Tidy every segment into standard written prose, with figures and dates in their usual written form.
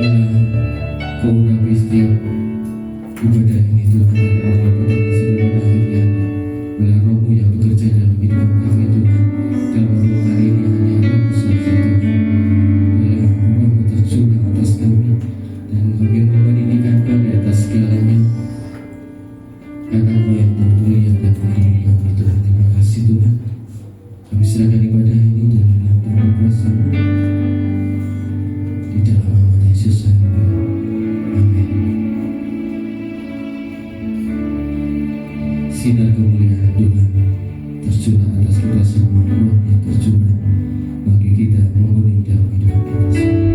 Kau urapi setiap ibadah ini Tuhan dari awal pertama sampai pada akhirnya. Bila Roh-Mu yang bekerja dalam kehidupan kami Tuhan, dalam ruang hari ini hanya Roh-Mu saja Tuhan. Bila Roh-Mu tercurah atas kami dan kami mau meninggikan Kau di atas segalanya, karena Kau yang termulia dan berdiri kami Tuhan. Terima kasih Tuhan. Kami serahkan ibadah ini dalam yang tangan kuasa-Mu, di dalam nama Yesus kami berdoa. Amin. Sinar kemuliaan Tuhan tercurah atas kita semua, Roh-Nya tercurah bagi kita menguning dalam hidup kita semua.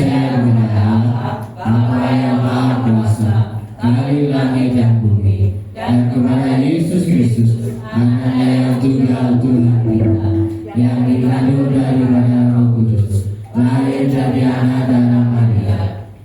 percaya kepada Allah, Bapa yang Maha Kuasa, dari langit dan bumi, dan kepada Yesus Kristus, Anaknya yang tunggal Tuhan kita, yang dikandung daripada Roh Kudus, lahir dari anak darah Maria,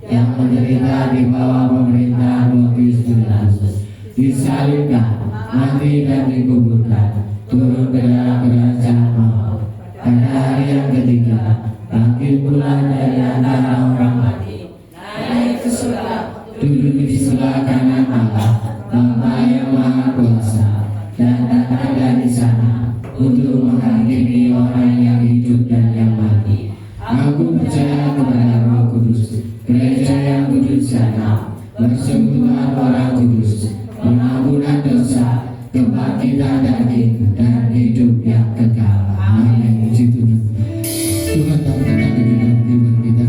yang menderita di bawah pemerintahan Pontius Pilatus, disalibkan, mati dan dikuburkan, turun ke dalam kerajaan maut. Pada hari yang ketiga, bangkit pula dari antara orang mati, naik ke surga, duduk di sebelah kanan Allah, Bapa yang Maha Kuasa, dan akan ada di sana untuk menghakimi orang yang hidup dan yang mati. Aku percaya kepada Roh Kudus, gereja yang kudus sana, persekutuan orang kudus, pengampunan dosa, kebangkitan daging, dan hidup yang kekal. Amin. Puji Tuhan. Tuhan tahu tentang kehidupan kita.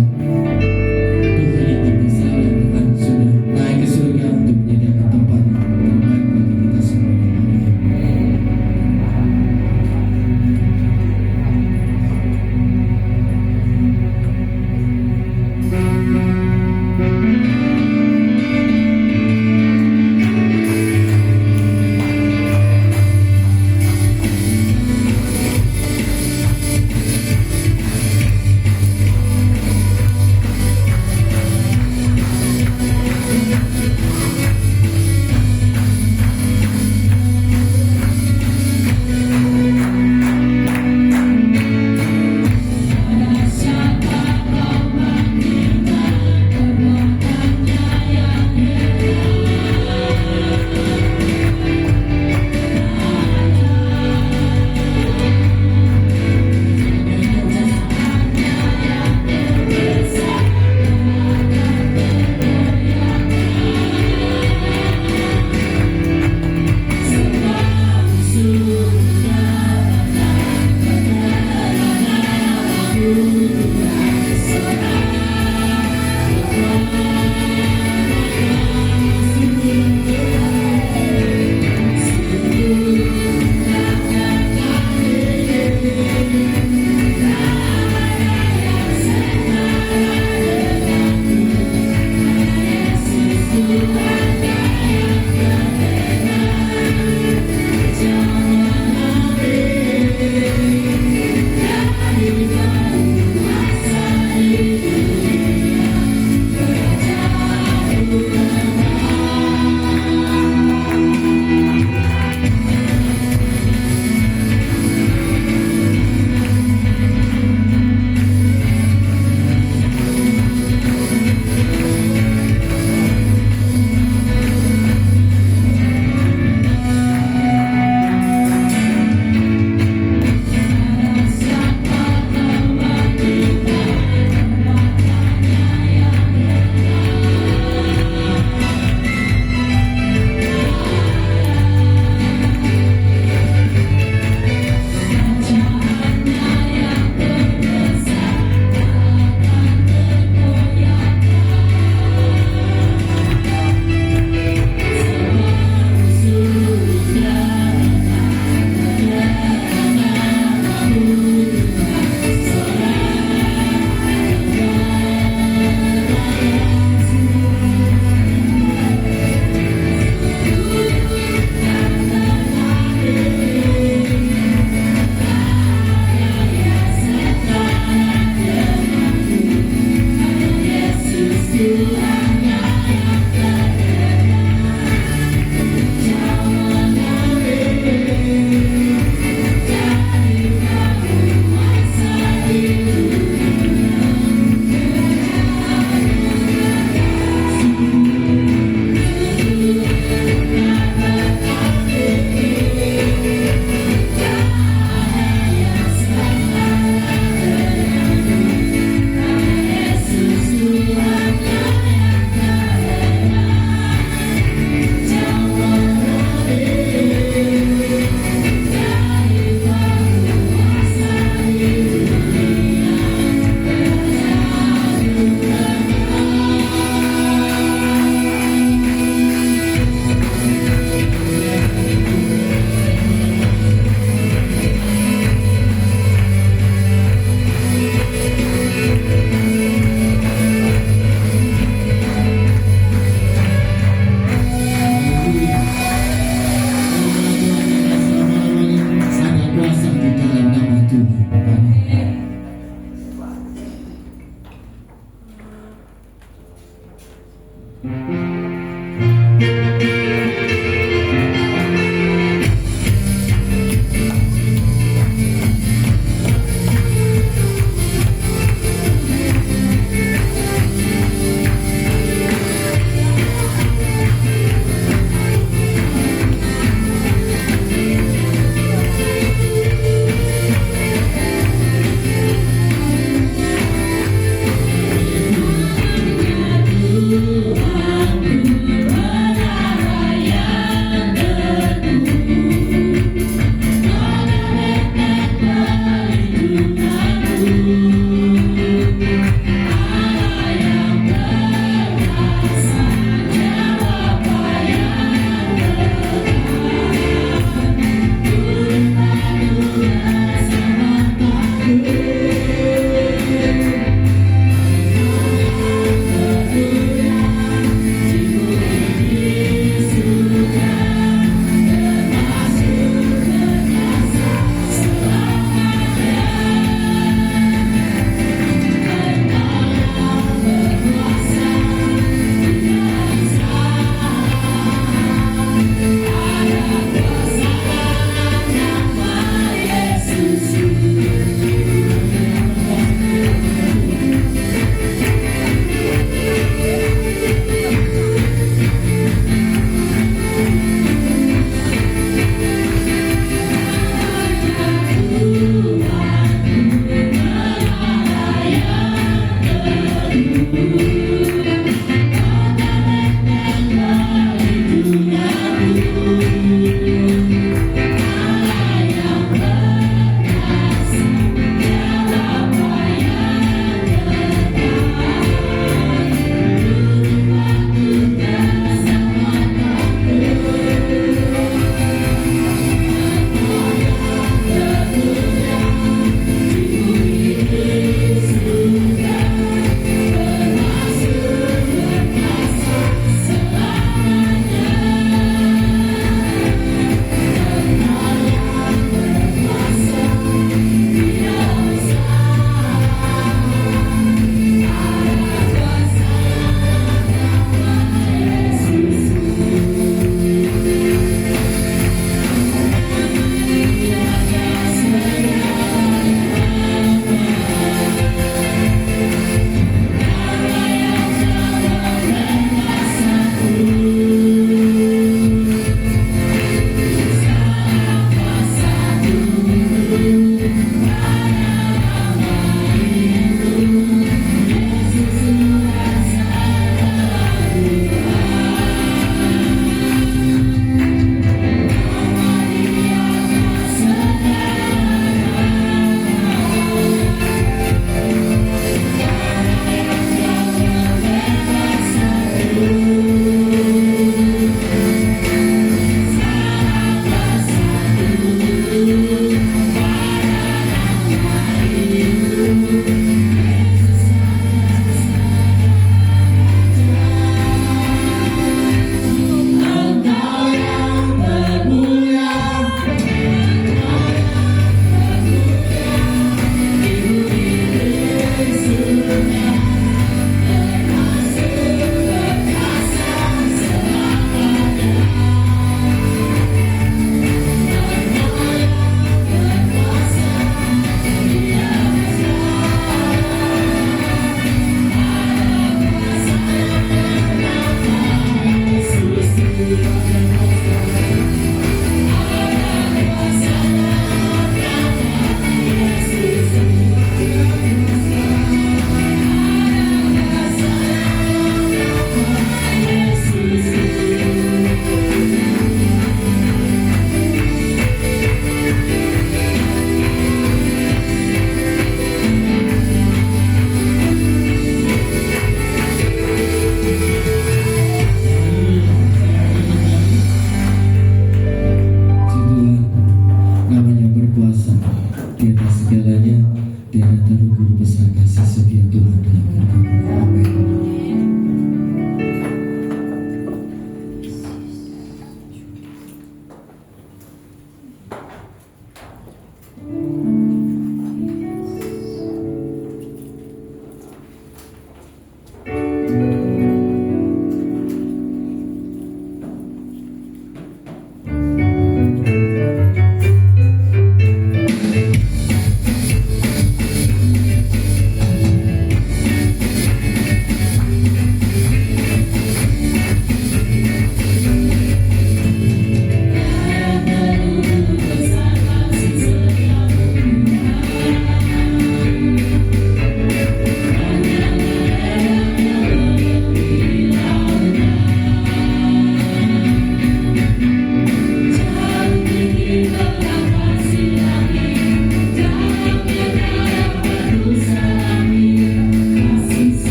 Tuhan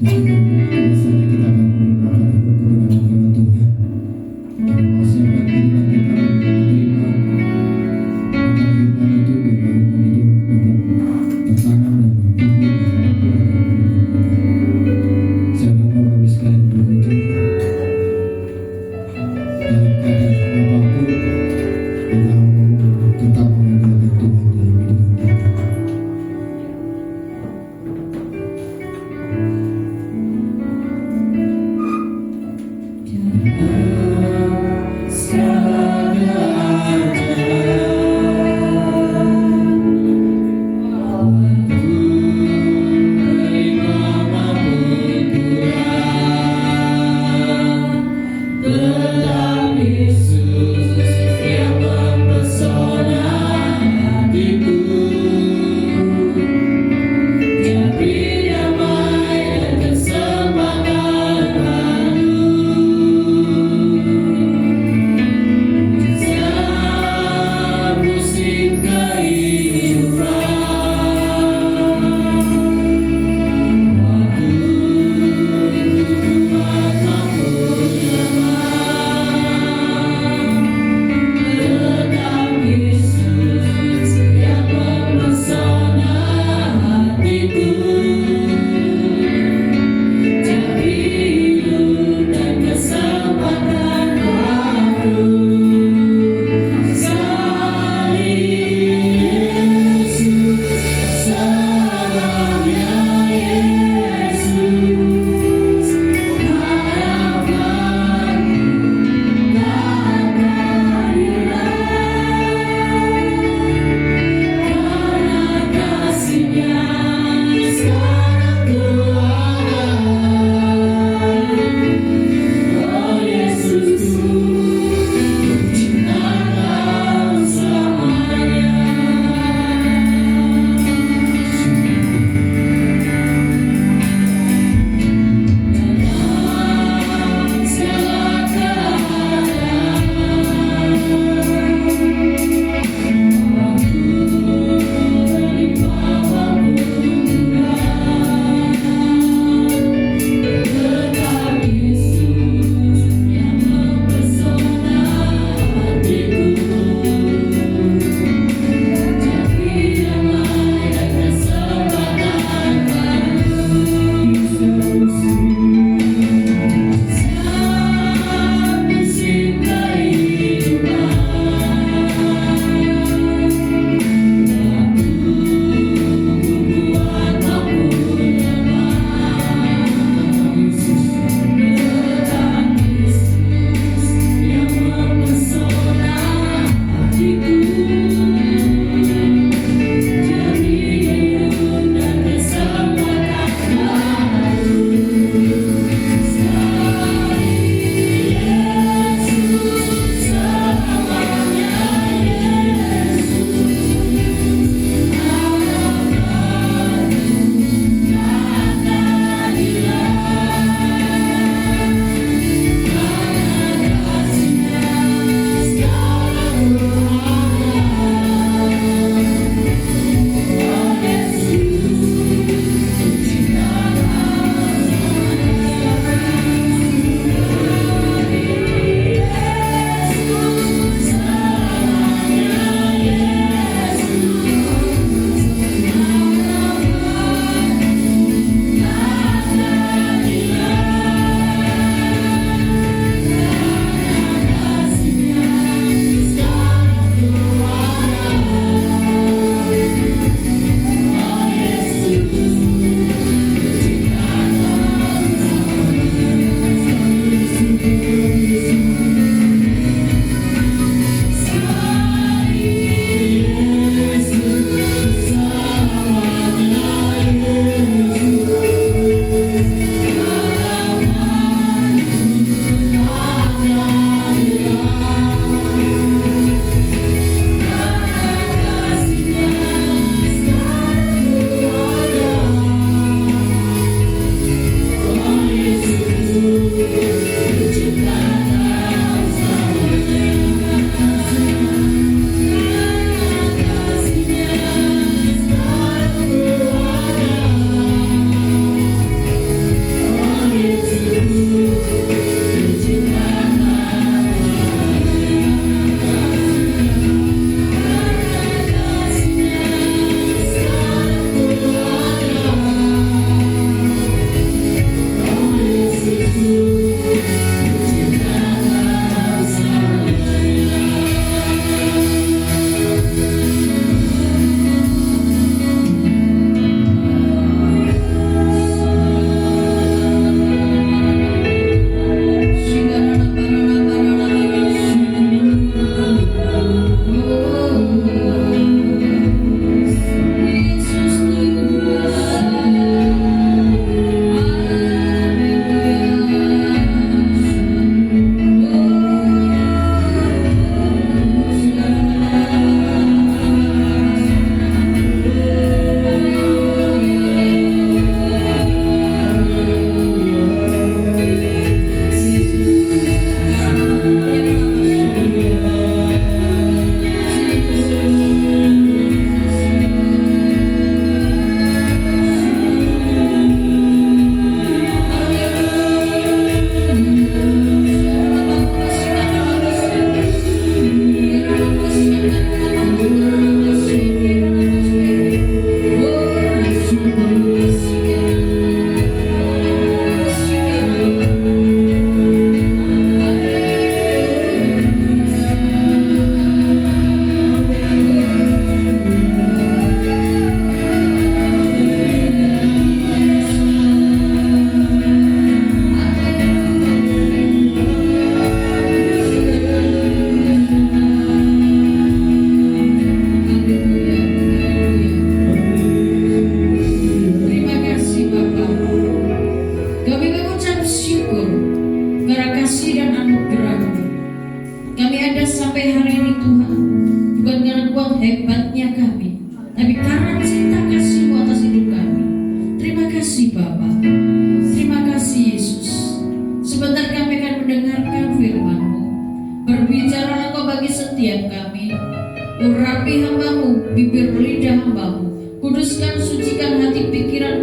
biasanya kita akan mendoakan kebenaran firman Tuhan. Kita mau siapkan kehidupan kita untuk menerima akan firman itu, biar firman itu dapat tertanam dan tumbuh di hati kita. Siapa Bapak Ibu sekalian berkunjung dalam keadaan apapun, kita mau tetap mengandalkan Tuhan dalam hidup kita.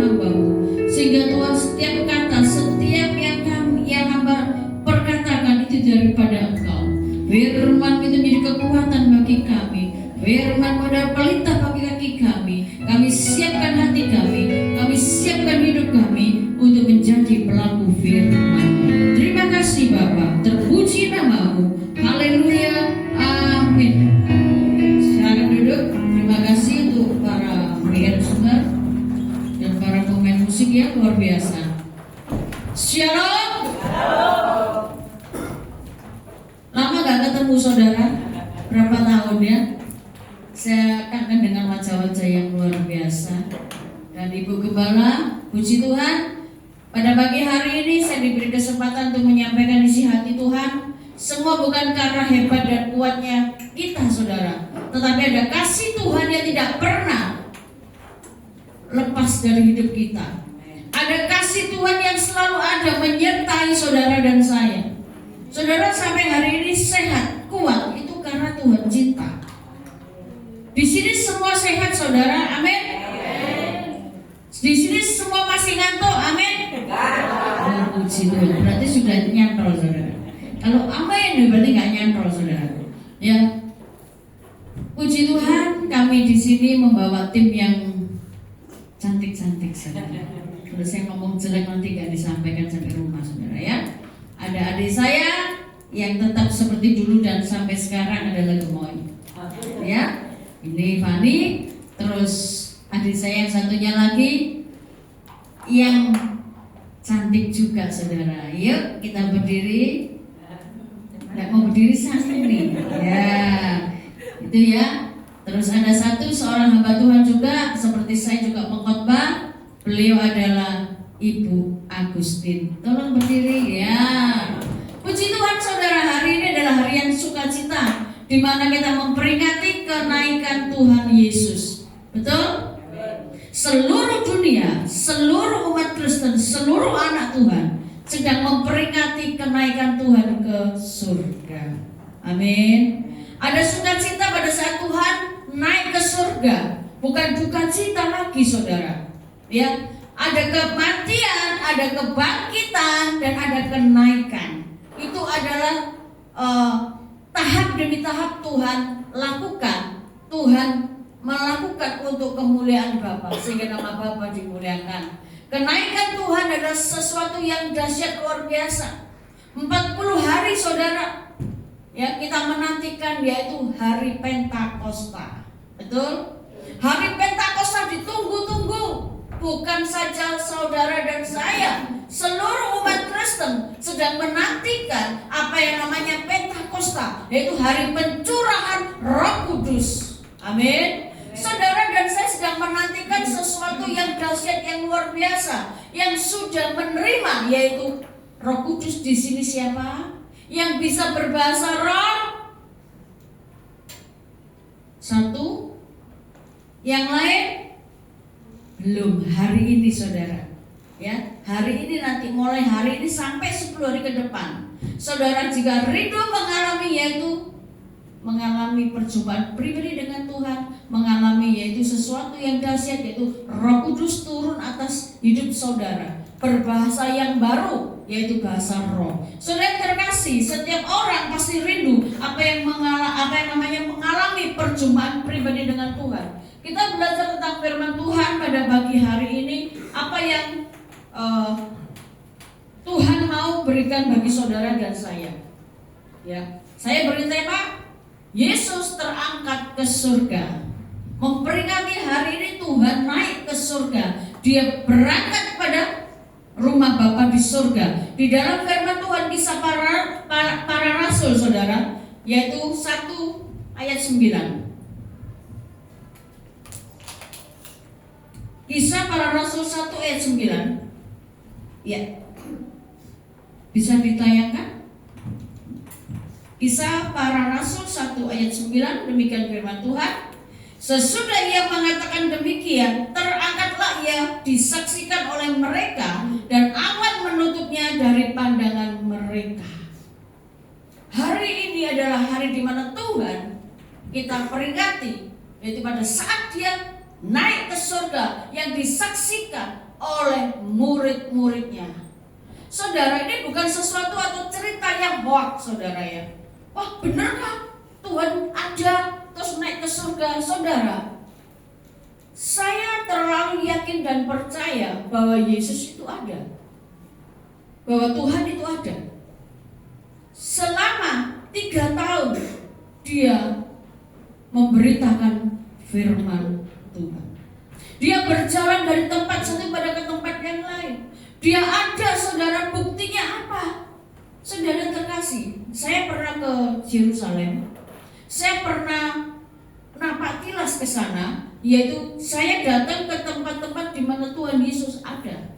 hamba-Mu, sehingga Tuhan setiap kata, setiap yang hamba perkatakan itu daripada Engkau. Firman-Mu itu menjadi kekuatan bagi kami. Firman-Mu adalah pelita bagi kaki kami. Kami siapkan hati kami siapkan hidup kami untuk menjadi pelaku firman. Terima kasih Bapa, terpuji nama-Mu. Haleluya, amin. Sekarang duduk. Terima kasih untuk para pendengar dan para pemain musik yang luar biasa. Shalom. Lama gak ketemu saudara? Berapa tahun ya? Saya kangen dengan wajah-wajah yang luar biasa. Dan Ibu Gembala, puji Tuhan, pada pagi hari ini saya diberi kesempatan untuk menyampaikan isi hati Tuhan. Semua bukan karena hebat dan kuatnya kita saudara, tetapi ada kasih Tuhan yang tidak pernah lepas dari hidup kita. Ada kasih Tuhan yang selalu ada menyertai saudara dan saya. Saudara sampai hari ini sehat, kuat, itu karena Tuhan cinta. Di sini semua sehat saudara, amin. Di sini semua masih ngantuk, amin. Puji Tuhan, berarti sudah nyantol saudara. Kalau amin berarti nggak nyantol saudara. Ya, puji Tuhan, kami di sini membawa tim yang cantik-cantik saudara. Kalau saya ngomong jelek nanti gak disampaikan sampai rumah saudara ya. Ada adik saya yang tetap seperti dulu dan sampai sekarang adalah gemoy. Ya, ini Fani. Terus adik saya yang satunya lagi yang cantik juga saudara. Yuk kita berdiri. Nggak mau berdiri sana nih. Ya, itu ya. Terus ada seorang hamba Tuhan juga seperti saya juga pengkhotbah. Beliau adalah Ibu Agustin. Tolong berdiri ya. Puji Tuhan saudara, hari ini adalah hari yang sukacita, di mana kita memperingati kenaikan Tuhan Yesus. Betul? Seluruh dunia, seluruh umat Kristen, seluruh anak Tuhan sedang memperingati kenaikan Tuhan ke surga. Amin. Ada sukacita pada saat Tuhan naik ke surga, bukan dukacita lagi saudara. Ya, ada kematian, ada kebangkitan, dan ada kenaikan. Itu adalah tahap demi tahap Tuhan lakukan. Tuhan melakukan untuk kemuliaan Bapa, sehingga nama Bapa dimuliakan. Kenaikan Tuhan adalah sesuatu yang dahsyat luar biasa. 40 hari saudara, ya kita menantikan, yaitu hari Pentakosta. Betul? Hari Pentakosta ditunggu-tunggu. Bukan saja saudara dan saya, seluruh umat Kristen sedang menantikan apa yang namanya Pentakosta, yaitu hari pencurahan Roh Kudus. Amin. Saudara dan saya sedang menantikan sesuatu yang dahsyat, yang luar biasa, yang sudah menerima, yaitu Roh Kudus. Di sini siapa yang bisa berbahasa roh? Satu. Yang lain belum. Hari ini saudara, ya, hari ini nanti, mulai hari ini sampai 10 hari ke depan, saudara jika rindu mengalami, yaitu mengalami perjumpaan pribadi dengan Tuhan, mengalami yaitu sesuatu yang dahsyat, yaitu Roh Kudus turun atas hidup saudara, berbahasa yang baru, yaitu bahasa roh. Saudara terkasih, setiap orang pasti rindu apa yang namanya mengalami perjumpaan pribadi dengan Tuhan. Kita belajar tentang firman Tuhan pada pagi hari ini. Apa yang Tuhan mau berikan bagi saudara dan saya. Ya, saya beri tema Yesus terangkat ke surga. Memperingati hari ini Tuhan naik ke surga. Dia berangkat pada rumah Bapa di surga. Di dalam firman Tuhan kisah para rasul saudara, yaitu 1 ayat 9. Kisah para Rasul 1 ayat 9. Ya, bisa ditayangkan? Kisah para Rasul 1 ayat 9. Demikian firman Tuhan. Sesudah ia mengatakan demikian, terangkatlah ia disaksikan oleh mereka, dan awan menutupnya dari pandangan mereka. Hari ini adalah hari di mana Tuhan kita peringati, yaitu pada saat dia naik ke surga, yang disaksikan oleh murid-muridnya. Saudara, ini bukan sesuatu atau cerita yang hoax, saudara ya. Wah, benarkah Tuhan ada terus naik ke surga? Saudara, saya terlalu yakin dan percaya bahwa Yesus itu ada, bahwa Tuhan itu ada. Selama 3 tahun dia memberitakan firman Tuhan. Dia berjalan dari tempat satu pada ke tempat yang lain. Dia ada, saudara. Buktinya apa? Saudara terkasih, saya pernah ke Yerusalem. Saya pernah nampak kilas ke sana, yaitu saya datang ke tempat-tempat di mana Tuhan Yesus ada.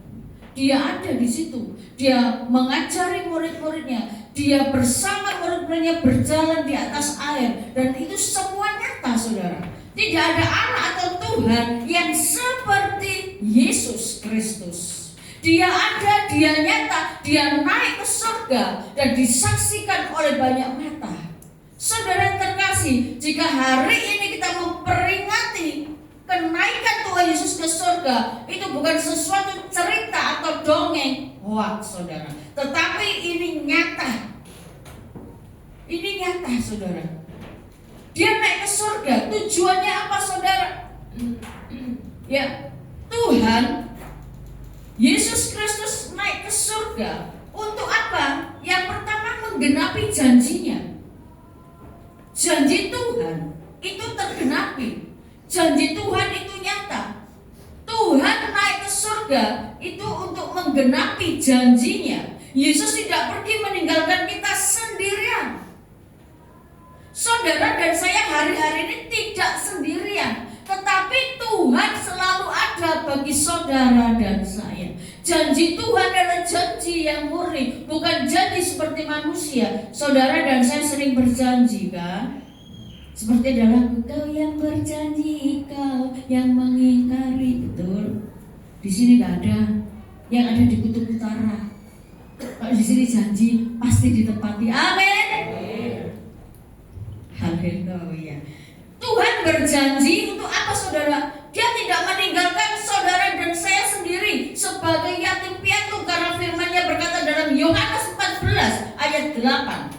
Dia ada di situ. Dia mengajari murid-muridnya. Dia bersama murid-muridnya berjalan di atas air, dan itu semua nyata, saudara. Tidak ada Allah atau Tuhan yang seperti Yesus Kristus. Dia ada, dia nyata, dia naik ke surga dan disaksikan oleh banyak mata. Saudara terkasih, jika hari ini kita memperingati kenaikan Tuhan Yesus ke surga, itu bukan sesuatu cerita atau dongeng hoax, saudara, tetapi ini nyata. Ini nyata, saudara. Dia naik ke surga. Tujuannya apa, saudara? Ya, Tuhan Yesus Kristus naik ke surga untuk apa? Yang pertama, menggenapi janjinya. Janji Tuhan itu tergenapi. Janji Tuhan itu nyata. Tuhan naik ke surga itu untuk menggenapi janjinya. Yesus tidak pergi meninggalkan kita sendirian. Saudara dan saya hari-hari ini tidak sendirian, tetapi Tuhan selalu ada bagi saudara dan saya. Janji Tuhan adalah janji yang murni, bukan janji seperti manusia. Saudara dan saya sering berjanji, kan? Seperti dalam kau yang berjanji, kau yang mengingkari. Betul. Di sini nggak ada, yang ada di kutub utara. Kalau di sini janji pasti ditepati. Amin. Haleluya. Tuhan berjanji untuk apa, saudara? Dia tidak meninggalkan saudara dan saya sendiri sebagai yatim piatu, karena firman-Nya berkata dalam Yohanes 14 ayat 8.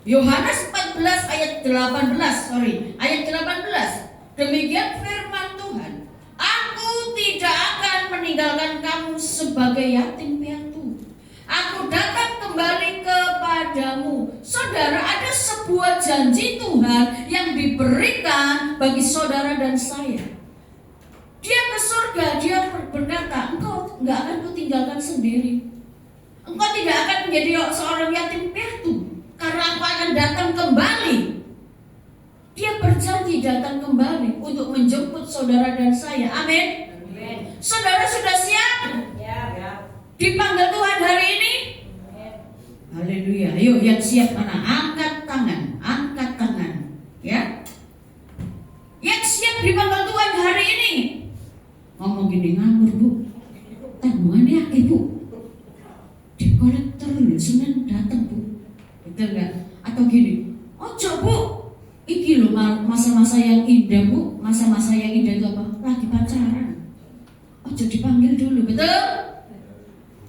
Yohanes 14 ayat 18. Demikian firman Tuhan. Aku tidak akan meninggalkan kamu sebagai yatim piatu. Aku datang kembali kepadamu. Saudara, ada sebuah janji Tuhan yang diberikan bagi saudara dan saya. Dia ke surga, dia berkata, engkau nggak akan kutinggalkan sendiri. Engkau tidak akan menjadi seorang yatim piatu, karena aku akan datang kembali. Dia berjanji datang kembali untuk menjemput saudara dan saya. Amin. Saudara sudah siap? Dipanggil Tuhan hari ini? Haleluya. Ayo yang siap mana? Angkat tangan. Ya. Yang siap dipanggil Tuhan hari ini? Ngomong gini, nganggur bu, tanggungannya akeh bu, di kolektor Senin datang bu, betul nggak? Atau gini, ojo bu, iki lo masa-masa yang indah bu, masa-masa yang indah itu apa? Lagi pacaran, ojo dipanggil dulu, betul?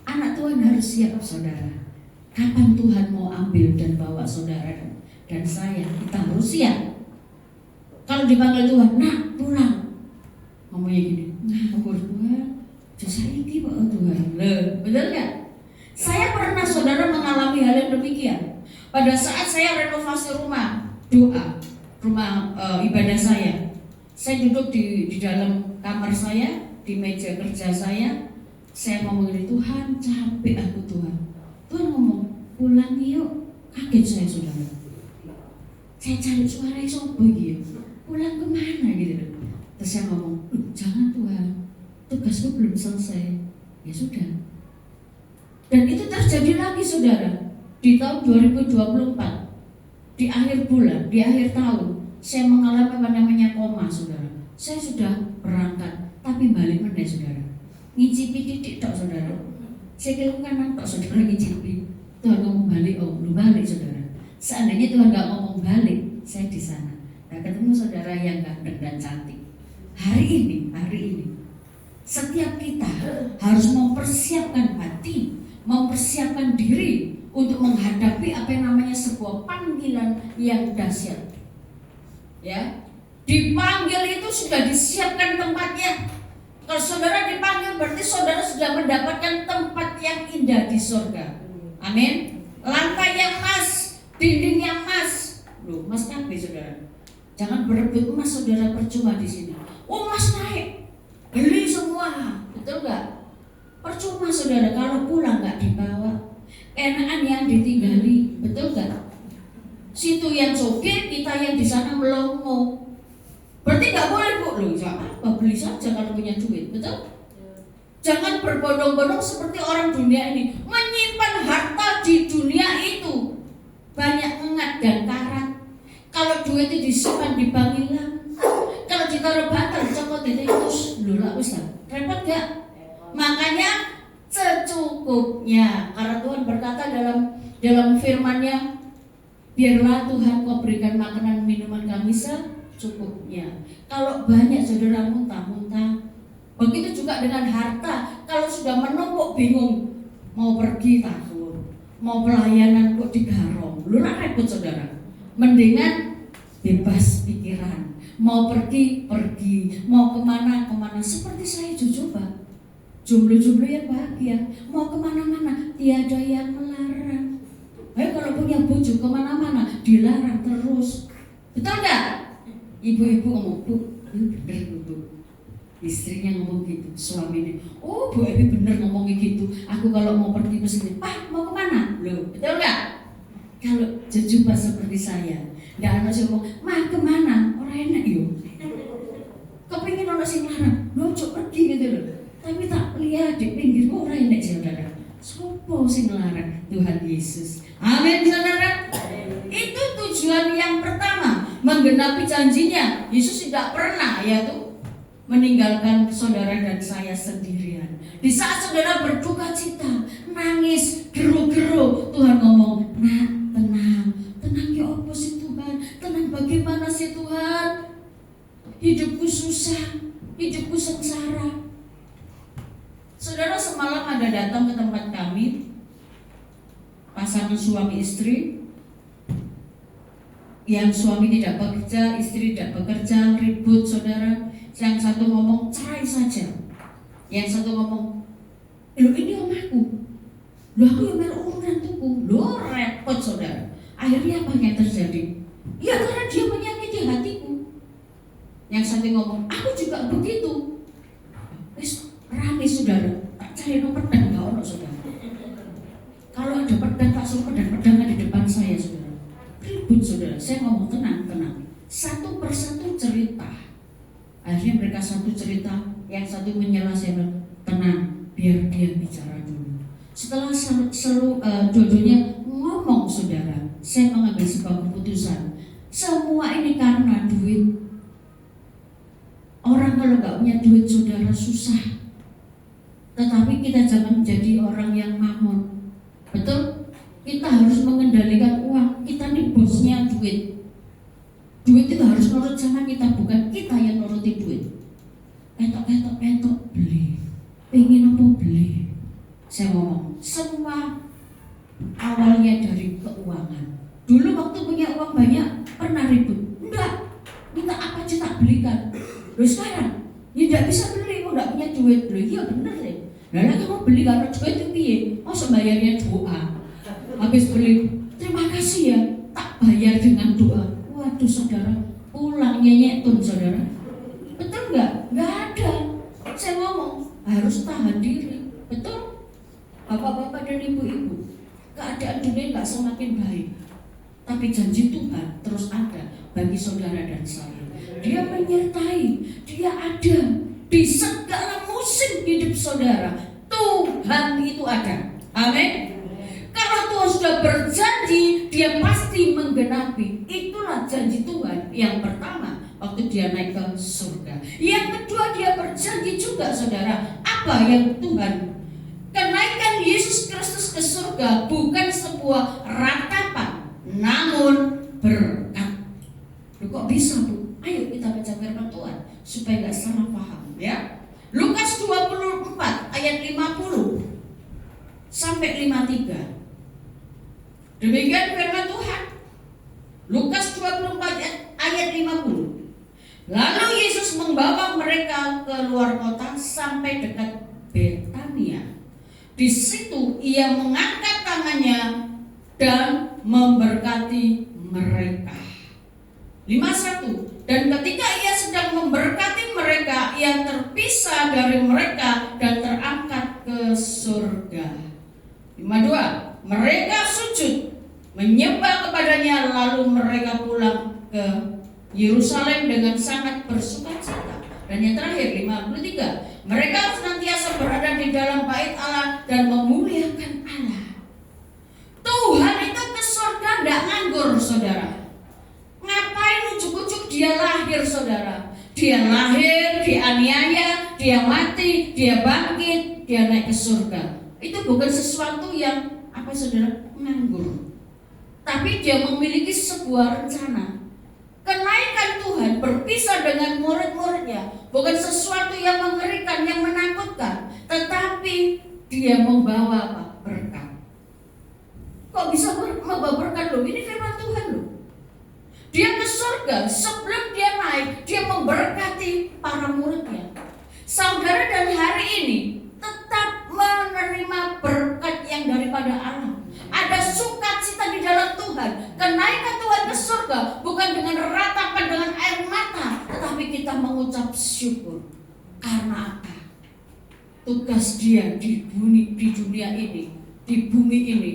Anak Tuhan harus siap, saudara. Kapan Tuhan mau ambil dan bawa saudara dan saya, kita harus siap. Kalau dipanggil Tuhan, nak pulang, ngomongnya gini, ngawur Tuhan, dosa ini Pak Tuhan. Betul nggak? Saya pernah, saudara, mengalami hal yang demikian. Pada saat saya renovasi rumah ibadah saya duduk di dalam kamar saya, di meja kerja saya ngomong gini, Tuhan capek aku Tuhan. Tuhan ngomong, pulang yuk. Kaget saya, saudara. Saya cari suara sopo gitu. Pulang kemana gitu. Terus saya ngomong, jangan Tuhan, tugasku belum selesai. Ya sudah. Dan itu terjadi lagi, saudara. Di tahun 2024, di akhir bulan, di akhir tahun, saya mengalami apa namanya koma, saudara. Saya sudah berangkat, tapi balik mana, saudara? Ngicipi titik tok, saudara. Saya kira kan nampak saudara ngicipi. Tuhan ngomong balik, belum balik, saudara. Seandainya Tuhan nggak ngomong balik, saya di sana. Nah, ketemu saudara yang ganteng dan cantik. Hari ini, Setiap kita harus mempersiapkan hati, mempersiapkan diri untuk menghadapi apa yang namanya sebuah panggilan yang dahsyat. Ya, dipanggil itu sudah disiapkan tempatnya. Kalau saudara dipanggil berarti saudara sudah mendapatkan tempat yang indah di surga. Amin. Lantai yang emas, dinding yang emas. Loh, emas kabeh saudara. Jangan berebut emas saudara, percuma di sini. Oh, emas naik, beli semua, betul nggak? Percuma saudara kalau pulang nggak dibawa. Enakan yang ditinggali, betul nggak? Situ yang joget, kita yang di sana melongo. Berarti nggak boleh bu, loh, apa beli saja kalau punya duit, betul? Jangan berbondong-bondong seperti orang dunia ini, menyimpan harta di dunia itu banyak engat dan karat. Kalau duit itu disimpan di bank hilang, kalau ditaruh bantal cokot itu lula usah repot gak? Makanya secukupnya, karena Tuhan berkata dalam firman-Nya, biarlah Tuhan kau berikan makanan minuman kami secukupnya. Kalau banyak saudara muntah-muntah. Begitu juga dengan harta, kalau sudah menumpuk bingung, mau pergi takut, mau pelayanan kok digarong, lu repot saudara. Mendingan bebas pikiran, mau pergi, mau kemana, seperti saya coba. Jomblo-jomblo yang bahagia, mau kemana-mana, tiada yang melarang. Kalau punya bojo kemana-mana, dilarang terus. Betul gak? Ibu-ibu ngomong, bu, bener bu. Istrinya ngomong gitu, suaminya, oh Bu Evi bener ngomongnya gitu. Aku kalau mau pergi ke sini, Pak mau kemana? Loh, betul gak? Kalau jujur seperti saya, nggak ada sih ngomong, mah kemana? Orang enak yuk. Kepingin orang sing larang, lo coba pergi gitu loh. Tapi tak lihat di pinggir orang enak saudara. Sopo sing larang? Tuhan Yesus. Amin saudara. Itu tujuan yang pertama, menggenapi janjinya. Yesus tidak pernah yaitu meninggalkan saudara dan saya sendirian. Di saat saudara berduka cita, nangis, geru-geru, Tuhan ngomong, nah tenang ya apa sih Tuhan, tenang bagaimana sih Tuhan, hidupku susah, hidupku sengsara. Saudara semalam ada datang ke tempat kami, pasangan suami istri, yang suami tidak bekerja, istri tidak bekerja, ribut saudara. Yang satu ngomong cerai saja, yang satu ngomong, loh ini omahku, loh aku yang melu urunan tuku, loh repot saudara. Akhirnya apa yang terjadi? Ya karena dia menyakiti hatiku. Yang satu ngomong, aku juga begitu. Wis rame saudara, tak cari no pedang gak ono saudara. Kalau ada pedang tak suruh pedang-pedangan di depan saya saudara. Ribut saudara, saya ngomong tenang. Satu persatu cerita. Akhirnya mereka satu cerita, yang satu menyela, saya bilang, tenang, biar dia bicara dulu. Setelah dua-duanya ngomong saudara, saya mengambil sebuah keputusan. Semua ini karena duit. Orang kalau nggak punya duit saudara susah. Tetapi kita jangan menjadi orang yang mamon. Betul? Kita harus mengendalikan uang. Kita nih bosnya duit. Duit itu harus nurut sama kita, bukan kita yang nuruti duit. Petok, beli. Pengen apa beli? Saya ngomong, semua awalnya dari keuangan. Dulu waktu punya uang banyak, pernah ribut. Enggak, minta apa aja tak belikan. Loh sekarang, ya tidak bisa beli, kok enggak punya duit. Loh iya bener deh. Lalu kamu beli karena duit itu piye? Masa bayarnya doa. Habis beli, terima kasih ya, tak bayar dengan doa. Waduh saudara, pulang nyenyetun saudara. Betul nggak? Nggak ada. Saya ngomong harus tahan diri. Betul? Bapak-bapak dan ibu-ibu, keadaan dunia nggak semakin baik, tapi janji Tuhan terus ada bagi saudara dan saya. Dia menyertai, dia ada di segala musim hidup saudara. Tuhan itu ada. Amin. Kalau Tuhan sudah berjanji, dia pasti menggenapi. Itulah janji Tuhan yang pertama waktu dia naik ke surga. Yang kedua, dia berjanji juga saudara. Apa yang Tuhan? Kenaikan Yesus Kristus ke surga bukan sebuah ratapan, namun berkat. Loh, kok bisa Bu? Ayo kita baca firman Tuhan supaya gak salah paham ya. Lukas 12 3. Demikian firman Tuhan. Lukas 24 ayat 50. Lalu Yesus membawa mereka ke luar kota sampai dekat Betania. Di situ ia mengangkat tangannya dan memberkati mereka. 51. Dan ketika ia sedang memberkati mereka, ia terpisah dari mereka dan terangkat ke surga. 52. Mereka sujud menyembah kepadanya, lalu mereka pulang ke Yerusalem dengan sangat bersukacita. Dan yang terakhir 53. Mereka senantiasa berada di dalam bait Allah dan memuliakan Allah. Tuhan itu ke surga tidak nganggur, saudara. Ngapain ujuk-ujuk dia lahir, saudara? Dia lahir, dianiaya, dia mati, dia bangkit, dia naik ke surga. Itu bukan sesuatu yang saudara, nganggur. Tapi dia memiliki sebuah rencana. Kenaikan Tuhan berpisah dengan murid-muridnya bukan sesuatu yang mengerikan, yang menakutkan, tetapi dia membawa apa? Berkat. Kok bisa membawa berkat loh? Ini firman Tuhan loh. Dia ke surga, sebelum dia naik, dia memberkati para muridnya. Saudara dan hari ini tetap menerima berkat yang daripada Allah. Ada sukacita di dalam Tuhan. Kenaikan Tuhan ke surga bukan dengan ratapan, dengan air mata, tetapi kita mengucap syukur. Karena apa? Tugas dia di dunia ini, di bumi ini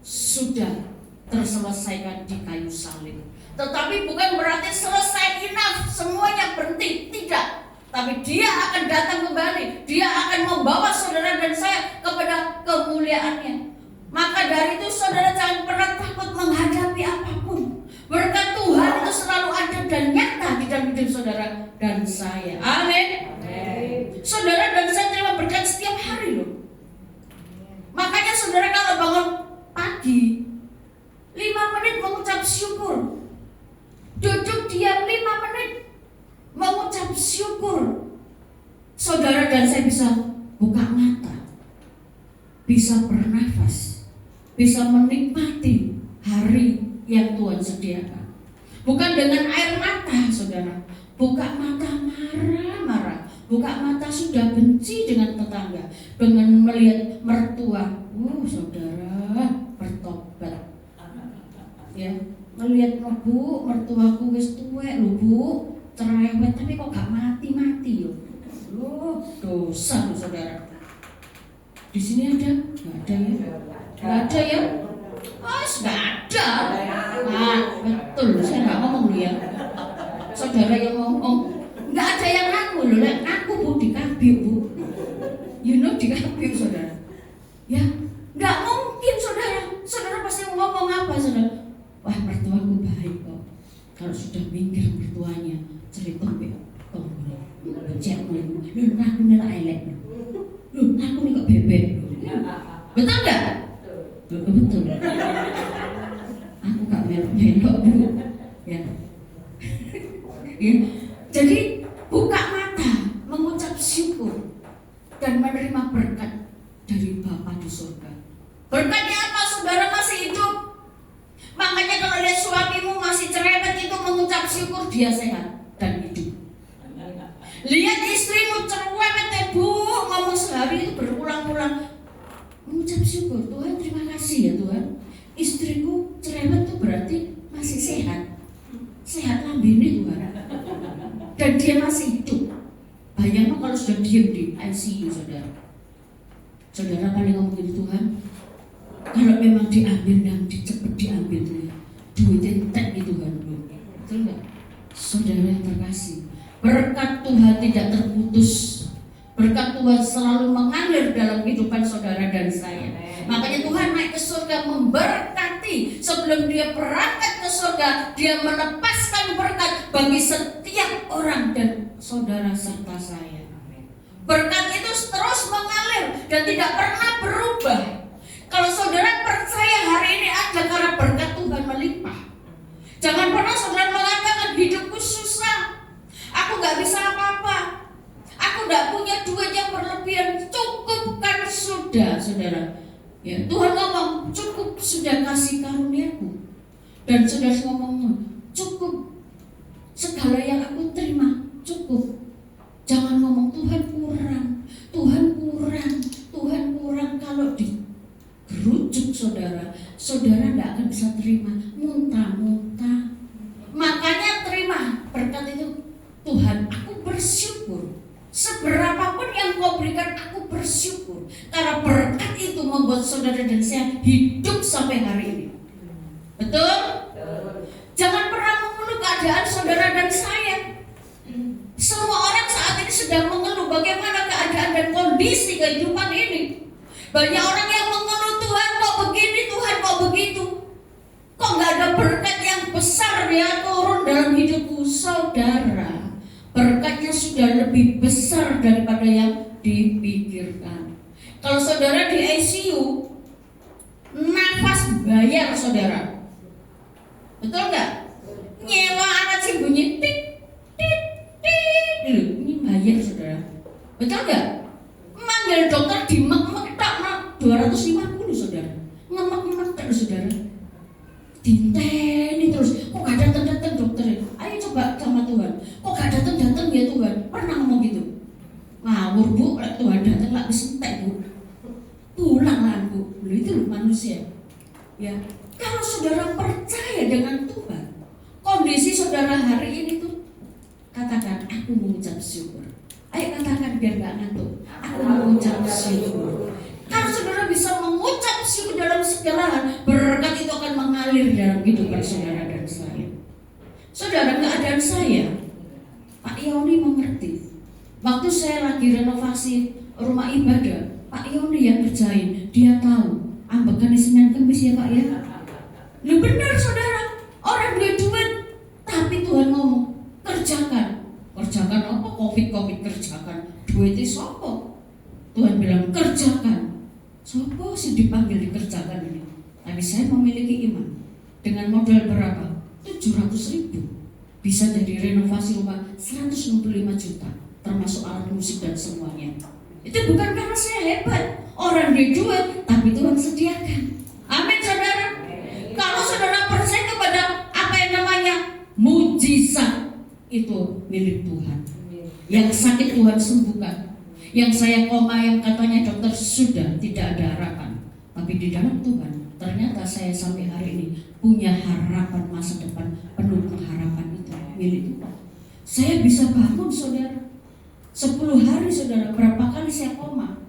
sudah terselesaikan di kayu salib. Tetapi bukan berarti selesai, enough, semuanya berhenti, tidak. Tapi dia akan datang kembali. Dia akan membawa saudara dan saya kepada kemuliaannya. Maka dari itu saudara jangan pernah takut menghadapi apapun. Berkat Tuhan itu selalu ada dan nyata di dalam hidup saudara dan saya. Amin. Saudara dan saya terima berkat setiap hari loh. Makanya saudara kalau bangun pagi 5 menit mengucap syukur. Duduk diam 5 menit mengucap syukur. Saudara dan saya bisa buka mata, bisa bernafas, bisa menikmati hari yang Tuhan sediakan. Bukan dengan air mata, saudara. Buka mata marah-marah, buka mata sudah benci dengan tetangga, dengan melihat mertua. Saudara bertobat. Ya, melihat Bu, mertuaku wis tuwek lho Bu, cerewet tapi kok gak mati-mati yo. Dosa loh saudara. Di sini ada? Nggak ada ya? Nggak ada ya? Nggak ada. Nah, betul. Saya nggak ngomong ya. Saudara yang ngomong, nggak ada yang ngaku loh. Aku Bu dikabir Bu. You know dikabir saudara. Ya, nggak mungkin saudara. Saudara pasti ngomong apa saudara? Wah mertuaku baik kok. Kalau sudah minggir mertuanya, cerita kok becek lu aku nela elek. Loh, aku nih kok bebek. Betul nggak? Betul. Aku gak melok Bu. Ya. Ya. Jadi buka mata, mengucap syukur dan menerima berkat dari Bapa di surga. Berkatnya apa? Saudara masih hidup. Makanya kalau lihat suamimu masih cerewet itu mengucap syukur dia sehat dan hidup. Lihat istrimu cerewet Bu, ngomong sehari itu berulang-ulang mengucap syukur. Tuhan terima kasih ya Tuhan. Istriku cerewet itu berarti masih sehat. Sehat lambene Tuhan. Dan dia masih hidup. Bayangkan kalau sudah diam di ICU saudara. Saudara paling ngomongin Tuhan. Kalau memang diambil dan cepat diambil Tuhan, duitnya entek itu kan betul nggak? Saudara yang terkasih, berkat Tuhan tidak terputus. Berkat Tuhan selalu mengalir dalam kehidupan saudara dan saya. Makanya Tuhan naik ke surga memberkati. Sebelum dia berangkat ke surga, dia melepaskan berkat bagi setiap orang dan saudara serta saya. Berkat itu terus mengalir dan tidak pernah berubah. Kalau saudara percaya hari ini ada karena berkat Tuhan melimpah. Jangan pernah saudara mengatakan hidupku susah, aku gak bisa apa-apa, aku gak punya duit yang berlebihan. Cukupkan sudah saudara. Ya, Tuhan ngomong sudah kasih karuniaku. Dan saudara ngomong, cukup, segala yang aku terima cukup. Jangan ngomong Tuhan kurang, Tuhan kurang, Tuhan kurang. Kalau digerujuk saudara tidak akan bisa terima, muntah-muntah. Makanya terima berkat itu. Tuhan, aku bersyukur. Seberapapun yang kau berikan, aku bersyukur. Karena berkat itu membuat saudara dan saya hidup sampai hari ini. Betul? Jangan pernah mengeluh keadaan saudara dan saya. Semua orang saat ini sedang mengeluh bagaimana keadaan dan kondisi kehidupan ini. Banyak orang yang mengeluh, Tuhan kok begini, Tuhan kok begitu. Kok gak ada berkat yang besar yang turun dalam hidupku. Saudara, berkatnya sudah lebih besar daripada yang dipikirkan. Kalau saudara di ICU, nafas bayar saudara. Betul nggak? Nyewa alat sih bunyi tik tik tik, ini bayar saudara. Betul nggak? Manggil dokter di mek-mek tak 250 saudara. Ngemek-ngemek tak saudara. Dinteni terus, kok gak datang dokter? Ayo coba sama Tuhan. Kok gak datang ya Tuhan? Pernah ngomong gitu? Ngawur bu, Tuhan datang lah disentek bu. Pulang lah bu. Itu loh manusia. Ya, kalau saudara percaya dengan Tuhan, kondisi saudara hari ini tuh, katakan aku mengucap syukur. Ayo katakan biar gak ngantuk. Aku mengucap syukur. Kalau saudara bisa mengucap syukur dalam segala hal, berkat itu akan mengalir dalam kehidupan saudara dan saya. Saudara, keadaan saya, Pak Yoni mengerti. Waktu saya lagi renovasi rumah ibadah, Pak Yoni yang kerjain, dia tahu ambekan Senin Kamis ya Pak ya. Lu benar saudara, orang duit, tapi Tuhan ngomong kerjakan apa? Covid kerjakan, duitnya sopo. Tuhan bilang kerjakan. Sopo sih dipanggil dikerjakan ini. Tapi saya memiliki iman. Dengan modal berapa? 700.000. Bisa jadi renovasi rumah 165 juta, termasuk alat musik dan semuanya. Itu bukan karena saya hebat, orang dia duit, tapi Tuhan sediakan. Amin saudara. Kalau saudara percaya kepada apa yang namanya mujizat, itu milik Tuhan. Yang sakit Tuhan sembuhkan. Yang saya koma, yang katanya dokter sudah tidak ada harapan, tapi di dalam Tuhan ternyata saya sampai hari ini punya harapan masa depan penuh pengharapan. Itu milik Tuhan. Saya bisa bangun saudara 10 hari saudara, berapa kali saya koma.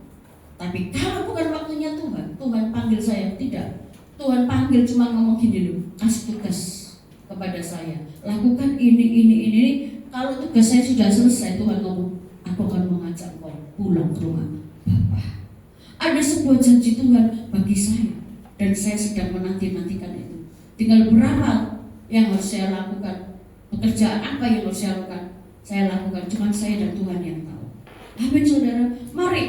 Tapi kalau bukan waktunya Tuhan, Tuhan panggil saya tidak. Tuhan panggil cuma ngomong gini loh, kasih tugas kepada saya, lakukan ini. Kalau tugas saya sudah selesai, Tuhan ngomong, aku akan mengajak kau pulang ke rumah Bapak. Ada sebuah janji Tuhan bagi saya, dan saya sedang menanti-nantikan itu. Tinggal berapa yang harus saya lakukan, pekerjaan apa yang harus saya lakukan, saya lakukan. Cuma saya dan Tuhan yang tahu. Amin saudara. Mari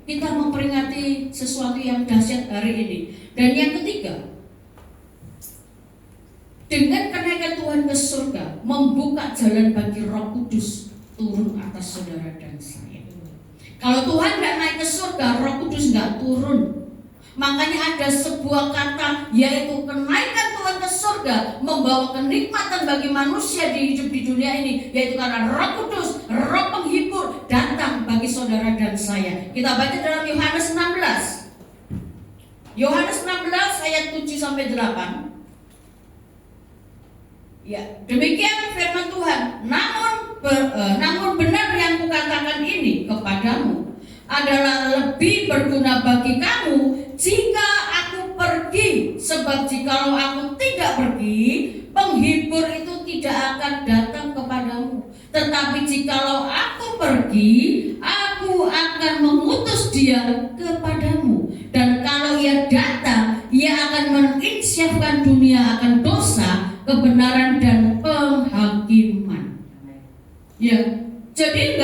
kita memperingati sesuatu yang dahsyat hari ini. Dan yang ketiga, dengan kenaikan Tuhan ke surga, membuka jalan bagi Roh Kudus turun atas saudara dan saya. Kalau Tuhan tidak naik ke surga, Roh Kudus tidak turun. Makanya ada sebuah kata, yaitu kenaikan Tuhan ke surga membawa kenikmatan bagi manusia di hidup di dunia ini, yaitu karena Roh Kudus, Roh penghibur datang bagi saudara dan saya. Kita baca dalam Yohanes 16. Yohanes 16 ayat 7-8. Ya, demikian firman Tuhan. Namun benar yang kukatakan ini kepadamu adalah lebih berguna bagi kamu jika aku pergi. Sebab jikalau aku tidak pergi, penghibur itu tidak akan datang kepadamu. Tetapi jikalau aku pergi, aku akan mengutus dia kepadamu. Dan kalau ia datang, ia akan menginsyafkan dunia akan dosa, kebenaran dan penghakiman. Ya, jadi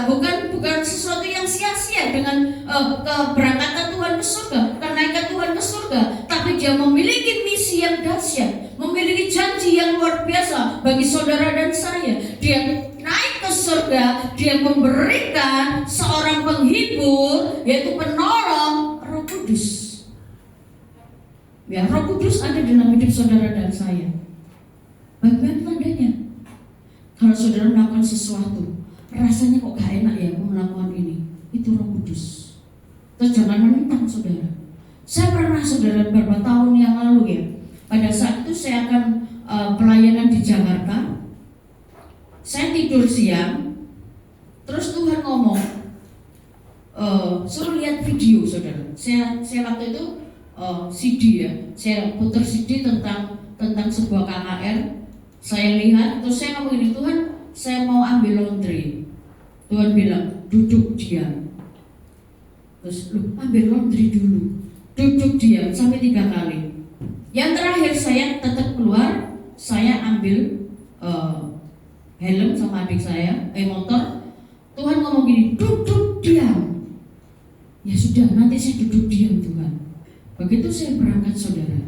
bukan sesuatu yang sia-sia dengan keberangkatan Tuhan ke surga, kenaikan Tuhan ke surga, tapi dia memiliki misi yang dahsyat, memiliki janji yang luar biasa bagi saudara dan saya. Dia naik ke surga, dia memberikan seorang penghibur, yaitu penolong, Roh Kudus. Ya, Roh Kudus ada dalam hidup saudara dan saya. Bagaimana tandanya? Kalau saudara melakukan sesuatu, rasanya kok gak enak ya aku melakukan ini, itu Roh Kudus. Terus jangan menentang saudara. Saya pernah saudara beberapa tahun yang lalu ya, pada saat itu saya akan pelayanan di Jakarta. Saya tidur siang, terus Tuhan ngomong, suruh lihat video saudara. Saya waktu itu CD ya, saya putar CD tentang sebuah KKR. Saya lihat, terus saya ngomong ini, Tuhan, saya mau ambil laundry. Tuhan bilang, duduk diam. Terus, ambil laundry dulu. Duduk diam sampai 3 kali. Yang terakhir saya tetap keluar, saya ambil helm sama adik saya, motor. Tuhan ngomong gini, duduk diam. Ya sudah, nanti saya duduk diam Tuhan. Begitu saya berangkat saudara,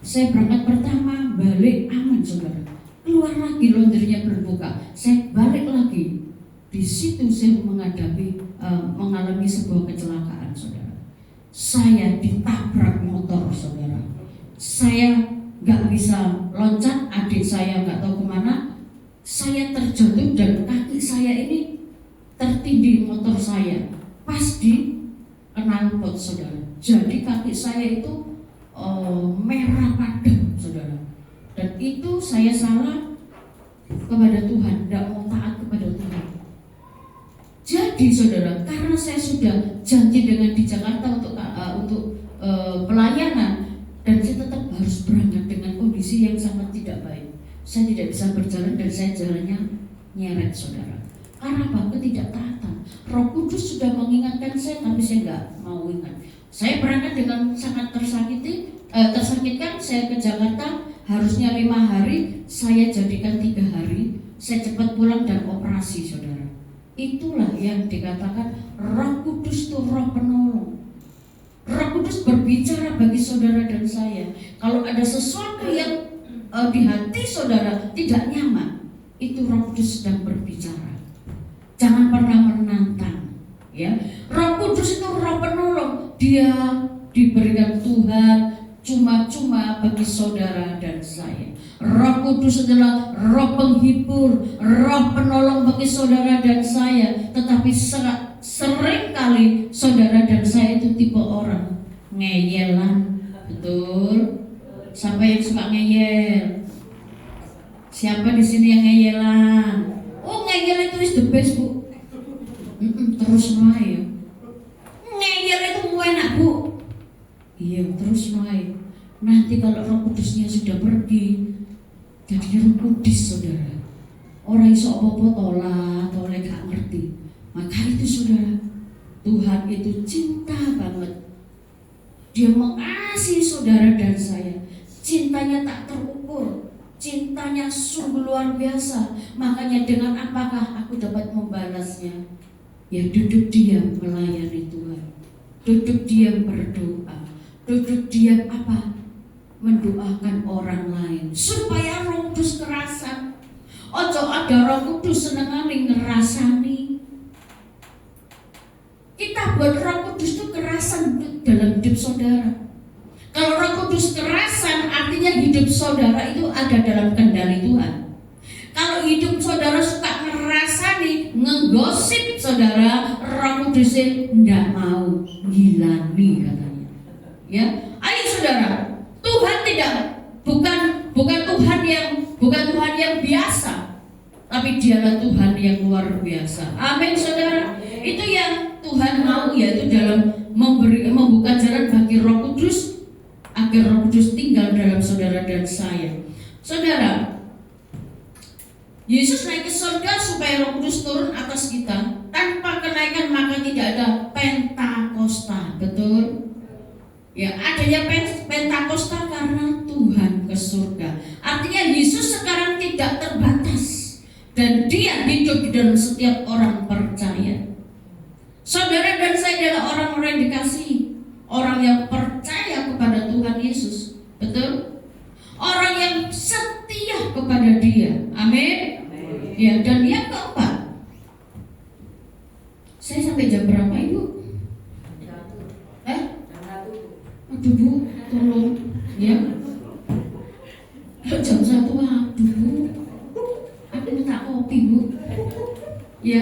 saya berangkat pertama, balik aman saudara. Keluar lagi laundrynya berbuka, saya balik lagi. Di situ saya mengalami sebuah kecelakaan saudara. Saya ditabrak motor saudara. Saya nggak bisa loncat, adik saya nggak tahu kemana. Saya terjatuh dan kaki saya ini tertindih motor saya pas di knalpot saudara. Jadi kaki saya itu merah padam saudara. Dan itu saya salah kepada Tuhan, tidak mau taat kepada Tuhan. Jadi saudara, karena saya sudah janji dengan di Jakarta untuk pelayanan, dan saya tetap harus berangkat dengan kondisi yang sangat tidak baik. Saya tidak bisa berjalan dan saya jalannya nyeret saudara. Karena apa? Ketidaktaatan. Roh Kudus sudah mengingatkan saya, tapi saya nggak mau ingat. Saya berangkat dengan sangat tersakitkan. Saya ke Jakarta harusnya 5 hari, saya jadikan 3 hari. Saya cepat pulang dan operasi saudara. Itulah yang dikatakan Roh Kudus itu Roh penolong. Roh Kudus berbicara bagi saudara dan saya. Kalau ada sesuatu yang di hati saudara tidak nyaman, itu Roh Kudus sedang berbicara. Jangan pernah menantang, ya. Roh Kudus itu Roh penolong. Dia diberikan Tuhan cuma-cuma bagi saudara dan saya. Roh Kudus adalah Roh penghibur, Roh penolong bagi saudara dan saya. Tetapi sering kali saudara dan saya itu tipe orang ngeyelan, betul? Siapa yang suka ngeyel? Siapa di sini yang ngeyelan? Oh, ngeyel itu is the best bu. Terus main. Ngeyel itu enak bu. Iya, terus main. Nanti kalau Roh Kudusnya sudah pergi, jadi Roh Kudus saudara. Orang iso apa-apa tolak gak ngerti. Maka itu saudara, Tuhan itu cinta banget. Dia mengasihi saudara dan saya. Cintanya tak terukur, cintanya sungguh luar biasa. Makanya dengan apakah aku dapat membalasnya? Ya duduk diam melayani Tuhan, duduk diam berdoa, duduk diam apa? Mendoakan orang lain supaya Roh Kudus kerasan. Ojo ada Roh Kudus senengane ngerasani. Kita buat Roh Kudus itu kerasan dalam hidup saudara. Kalau Roh Kudus kerasan, artinya hidup saudara itu ada dalam kendali Tuhan. Kalau hidup saudara suka ngerasani, ngenggosip saudara, Roh Kudus tidak mau ngilani katanya. Ya, ayo saudara, Tuhan bukan Tuhan yang biasa, tapi Dialah Tuhan yang luar biasa. Amin saudara. Itu yang Tuhan mau, yaitu dalam membuka jalan bagi Roh Kudus, agar Roh Kudus tinggal dalam saudara dan saya. Saudara, Yesus naik ke surga supaya Roh Kudus turun atas kita. Tanpa kenaikan maka tidak ada Pentakosta, betul? Ya, adanya Pentakosta karena Tuhan ke surga. Artinya Yesus sekarang tidak terbatas dan Dia hidup di dalam setiap orang percaya. Saudara dan saya adalah orang-orang yang dikasihi, orang yang percaya kepada Tuhan Yesus, betul? Orang yang setia kepada Dia, amin. Ya, dan yang keempat, saya sampai jam berapa ibu? Aduh bu, tolong Ya, kalau jam 1, aduh, aku minta kopi Bu. Ya,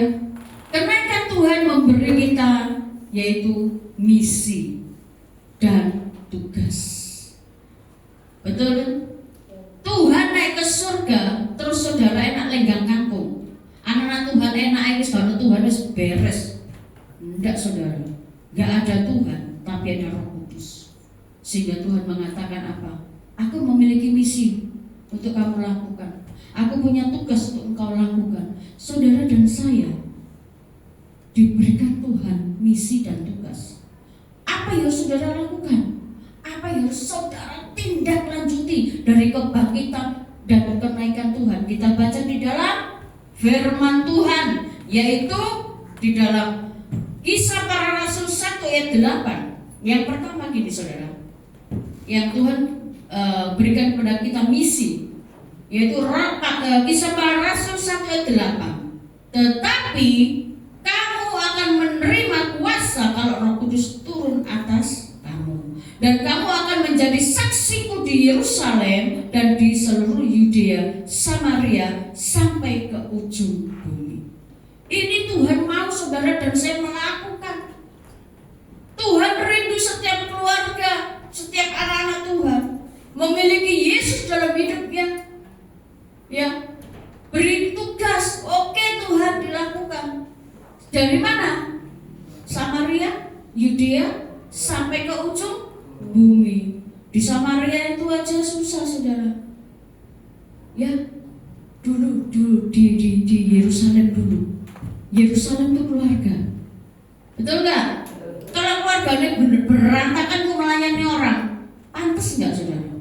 karena kan Tuhan memberi kita yaitu misi dan tugas. Betul kan? Tuhan naik ke surga, terus saudara enak lenggang kangkung. Anak-anak Tuhan enak wis kalau Tuhan wis beres. Enggak saudara, enggak ada Tuhan, tapi ada Roh Kudus. Sehingga Tuhan mengatakan apa? Aku memiliki misi untuk kamu lakukan. Aku punya tugas untuk engkau lakukan. Saudara dan saya diberikan Tuhan misi dan tugas. Apa yang saudara lakukan? Apa yang saudara tindak lanjuti dari kebangkitan dan kenaikan Tuhan? Kita baca di dalam firman Tuhan, yaitu di dalam Kisah Para Rasul 1 ayat 8. Yang pertama gini saudara, yang Tuhan berikan kepada kita misi, yaitu Kisah Para Rasul 1 ayat 8. Tetapi kamu akan menerima kuasa kalau Roh Kudus turun atas kamu, dan kamu akan menjadi saksiku di Yerusalem dan di seluruh Yudea, Samaria, sampai ke ujung bumi. Ini Tuhan mau saudara dan saya melakukan. Tuhan rindu setiap keluarga, setiap anak-anak Tuhan memiliki Yesus dalam hidupnya. Ya, beri tugas, oke Tuhan dilakukan. Dari mana? Samaria, Yudea, sampai ke ujung bumi. Di Samaria itu aja susah saudara. Ya, dulu di Yerusalem dulu. Yerusalem itu keluarga. Betul nggak? Kalau keluarganya berantakan tuh melayani orang, pantas nggak saudara?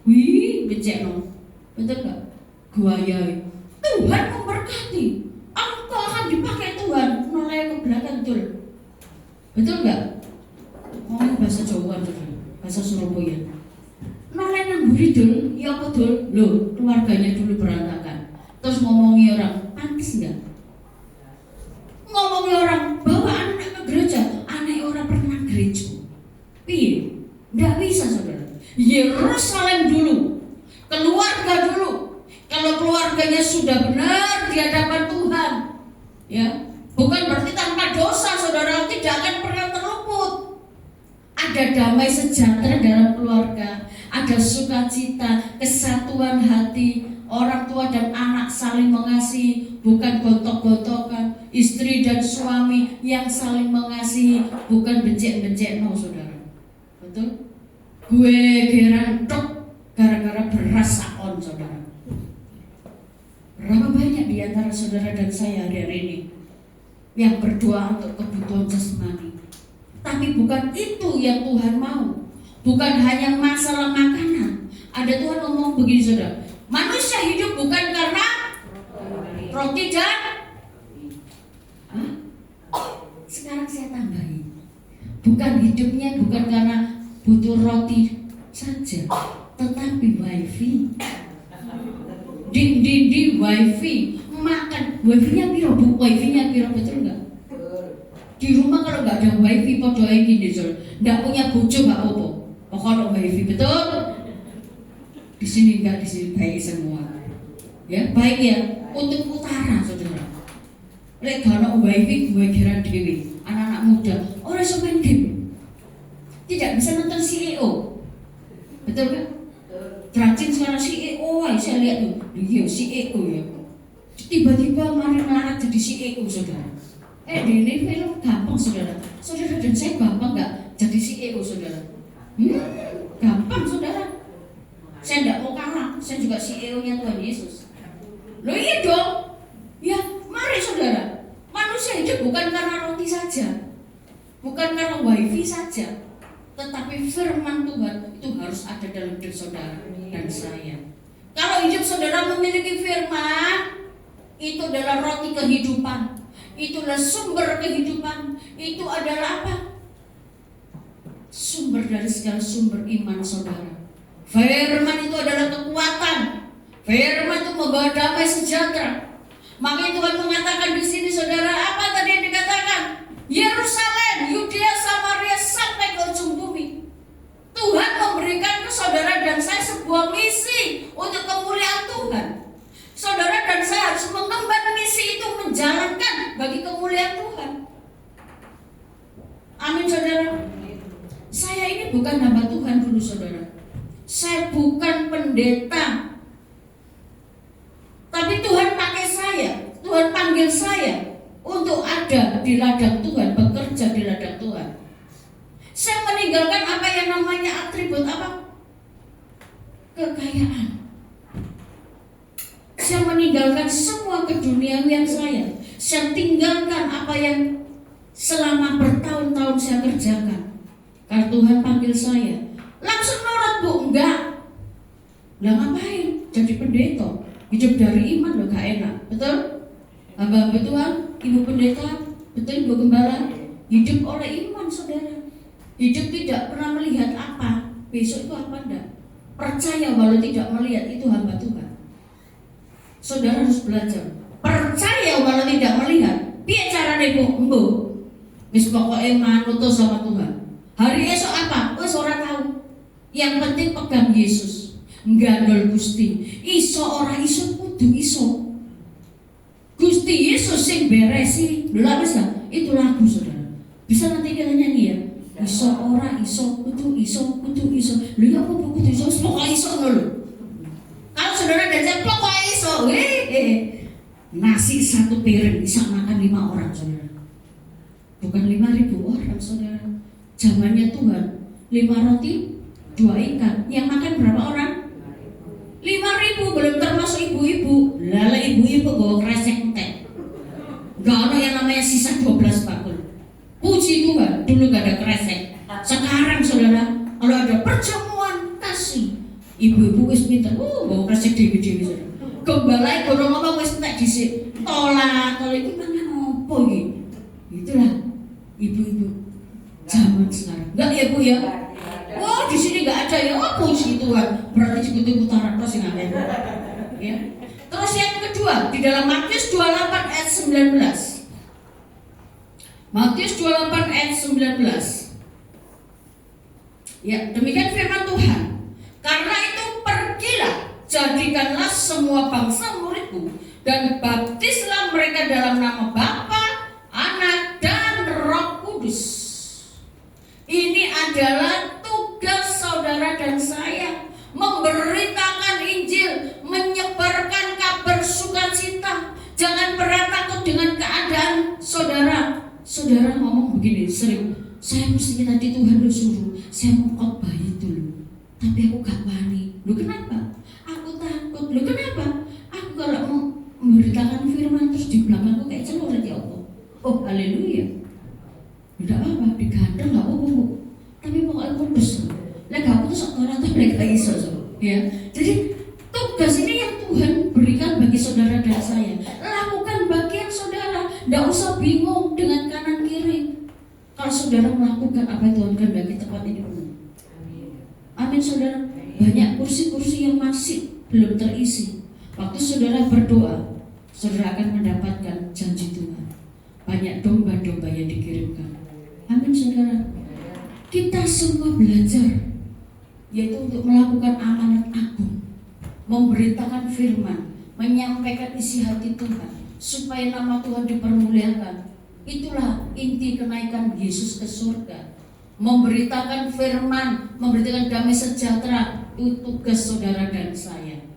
Wih, becek no. Betul nggak? Guayai. Tuhan memberkati. Engkau akan dipakai Tuhan. Noleh ke belakang betul. Betul nggak? Ngomong bahasa Jawa saudara, bahasa Surabaya. Noleh nang buridul, ya betul. Loh, keluarganya dulu berantakan. Terus ngomongi orang, pantas nggak? Ngomongi orang bawa anak ke gereja, anak orang pernah gereja. Piye? Nggak bisa saudara. Yerusalem dulu, keluarga dulu. Kalau keluarganya sudah benar di hadapan Tuhan, ya, bukan berarti tanpa dosa saudara tidak akan pernah terluput. Ada damai sejahtera dalam keluarga, ada sukacita, kesatuan hati, orang tua dan anak saling mengasihi, bukan gontok-gontokan, istri dan suami yang saling mengasihi, bukan becek-becek no saudara. Betul? Gue geran tok gara-gara beras sakon saudara. Berapa banyak di antara saudara dan saya hari ini yang berdoa untuk kebutuhan jasmani, tapi bukan itu yang Tuhan mau. Bukan hanya masalah makanan. Ada Tuhan ngomong begini saudara, manusia hidup bukan karena roti dan sekarang saya tambahin, bukan hidupnya bukan karena butuh roti saja, tetapi wifi. Di wifi makan, wifi-nya piro bu, wifi-nya piro, betul nggak? Di rumah kalau nggak ada wifi podo gini saudara, nggak punya bojo nggak apa-apa, pokoknya wifi, betul? Di sini enggak, di sini baik semua. Ya, baik ya untuk utara saudara. Lek kalau wifi gue kira dewi, anak-anak muda orang iso main game, tidak bisa nonton CEO, betul kan? Rajin sekarang CEO, saya lihat tuh, iya CEO ya. Tiba-tiba mari melarat jadi CEO saudara. Di ini film gampang saudara. Saudara dan saya gampang nggak jadi CEO saudara? Gampang saudara. Saya tidak mau kalah, saya juga CEO-nya Tuhan Yesus. Loh iya dong. Ya, mari saudara. Manusia hidup bukan karena roti saja, bukan karena wifi saja, tetapi firman Tuhan itu harus ada dalam hidup saudara dan saya. Kalau hidup saudara memiliki firman, itu adalah roti kehidupan, itulah sumber kehidupan, itu adalah apa? Sumber dari segala sumber iman saudara. Firman itu adalah kekuatan. Firman itu membawa damai sejahtera. Makanya Tuhan mengatakan di sini saudara, apa tadi yang dikatakan? Yerusalem, Yudea, Samaria sampai ke ujung bumi. Tuhan memberikan ke saudara misi untuk kemuliaan Tuhan. Saudara dan saya harus mengemban misi itu, menjalankan bagi kemuliaan Tuhan. Amin saudara. Saya ini bukan hamba Tuhan dulu saudara. Saya bukan pendeta. Tapi Tuhan pakai saya, Tuhan panggil saya untuk ada di ladang Tuhan, bekerja di ladang Tuhan. Saya meninggalkan apa yang namanya atribut apa? Kekayaan. Saya meninggalkan semua keduniawian saya. Saya tinggalkan apa yang selama bertahun-tahun saya kerjakan. Karena Tuhan panggil saya, langsung nurut bu, enggak. Lah ngapain? Jadi pendeta, hidup dari iman loh, gak enak, betul? Hamba-hamba Tuhan, ibu pendeta, betul ibu gembala, hidup oleh iman saudara. Hidup tidak pernah melihat apa besok itu apa enggak. Percaya walau tidak melihat, itu hamba Tuhan. Saudara harus belajar percaya walau tidak melihat. Piye carane bu? Wis pokoke manut sama Tuhan. Hari esok apa? Wis ora tahu. Yang penting pegang Yesus. Nggandol Gusti. Iso ora iso kudu iso. Gusti Yesus sing beresi. Lha wis lah, itu lagu saudara. Bisa nanti kita nyanyi ya. Iso ora iso kudu iso kudu iso. Lha ya apa kudu iso? Pokoke iso ngono. Kalau saudara dan pokoknya iso, nasi satu piring bisa makan 5 orang saudara. Bukan 5.000 orang saudara. Zamannya Tuhan 5 roti 2 ikan. Yang makan berapa orang? 5.000, belum termasuk ibu-ibu. Lala ibu-ibu bawa kresek entek. Gak ada yang namanya sisa 12 bakul. Puji Tuhan, dulu gak ada kresek. Sekarang saudara, kalau ada perjamuan kasih, ibu-ibu wis pinter, bawa kresek dewi-dewi saudara. Gembala ibu ngomong wis entek dhisik. Tolak, kalau itu mangan opo iki? Itulah ibu-ibu zaman sekarang. Enggak ya Bu ya? Wah, di sini enggak ada ya. Oh, puji Tuhan. Berarti sebetulnya putaran terus yang ada. Ya. Terus yang kedua, di dalam Matius 28 ayat 19. Matius 28 ayat 19. Ya, demikian firman Tuhan. Karena itu pergilah, jadikanlah semua bangsa muridku dan baptislah mereka dalam nama Bapa, Anak, dan Roh Kudus. Ini adalah tugas saudara dan saya, memberitakan Injil, menyebarkan kabar sukacita. Jangan pernah takut dengan keadaan saudara. Saudara ngomong begini sering, saya mesti tadi Tuhan suruh, saya mau khotbah itu loh, tapi aku gak wani. Loh kenapa? Aku takut. Loh kenapa? Aku kalau mau memberitakan firman terus di belakangku kayak celur ya Allah. Oh haleluya. Tidak apa-apa, digandeng gak apa-apa Bu. Tapi pokoknya kudus. Lah gak putus orang tuh mereka iso ya. Jadi tugas ini yang Tuhan berikan bagi saudara dan saya. Lakukan bagian saudara. Tidak usah bingung dengan kanan kiri. Kalau saudara melakukan apa yang Tuhan kehendaki, tempat ini penuh. Amin saudara. Banyak kursi-kursi yang masih belum terisi. Waktu saudara berdoa, saudara akan mendapatkan janji Tuhan. Banyak domba-domba yang dikirimkan. Amin saudara. Kita semua belajar, yaitu untuk melakukan amanat agung, memberitakan firman, menyampaikan isi hati Tuhan, supaya nama Tuhan dipermuliakan. Itulah inti kenaikan Yesus ke surga. Memberitakan firman, memberitakan damai sejahtera, itu tugas saudara dan saya.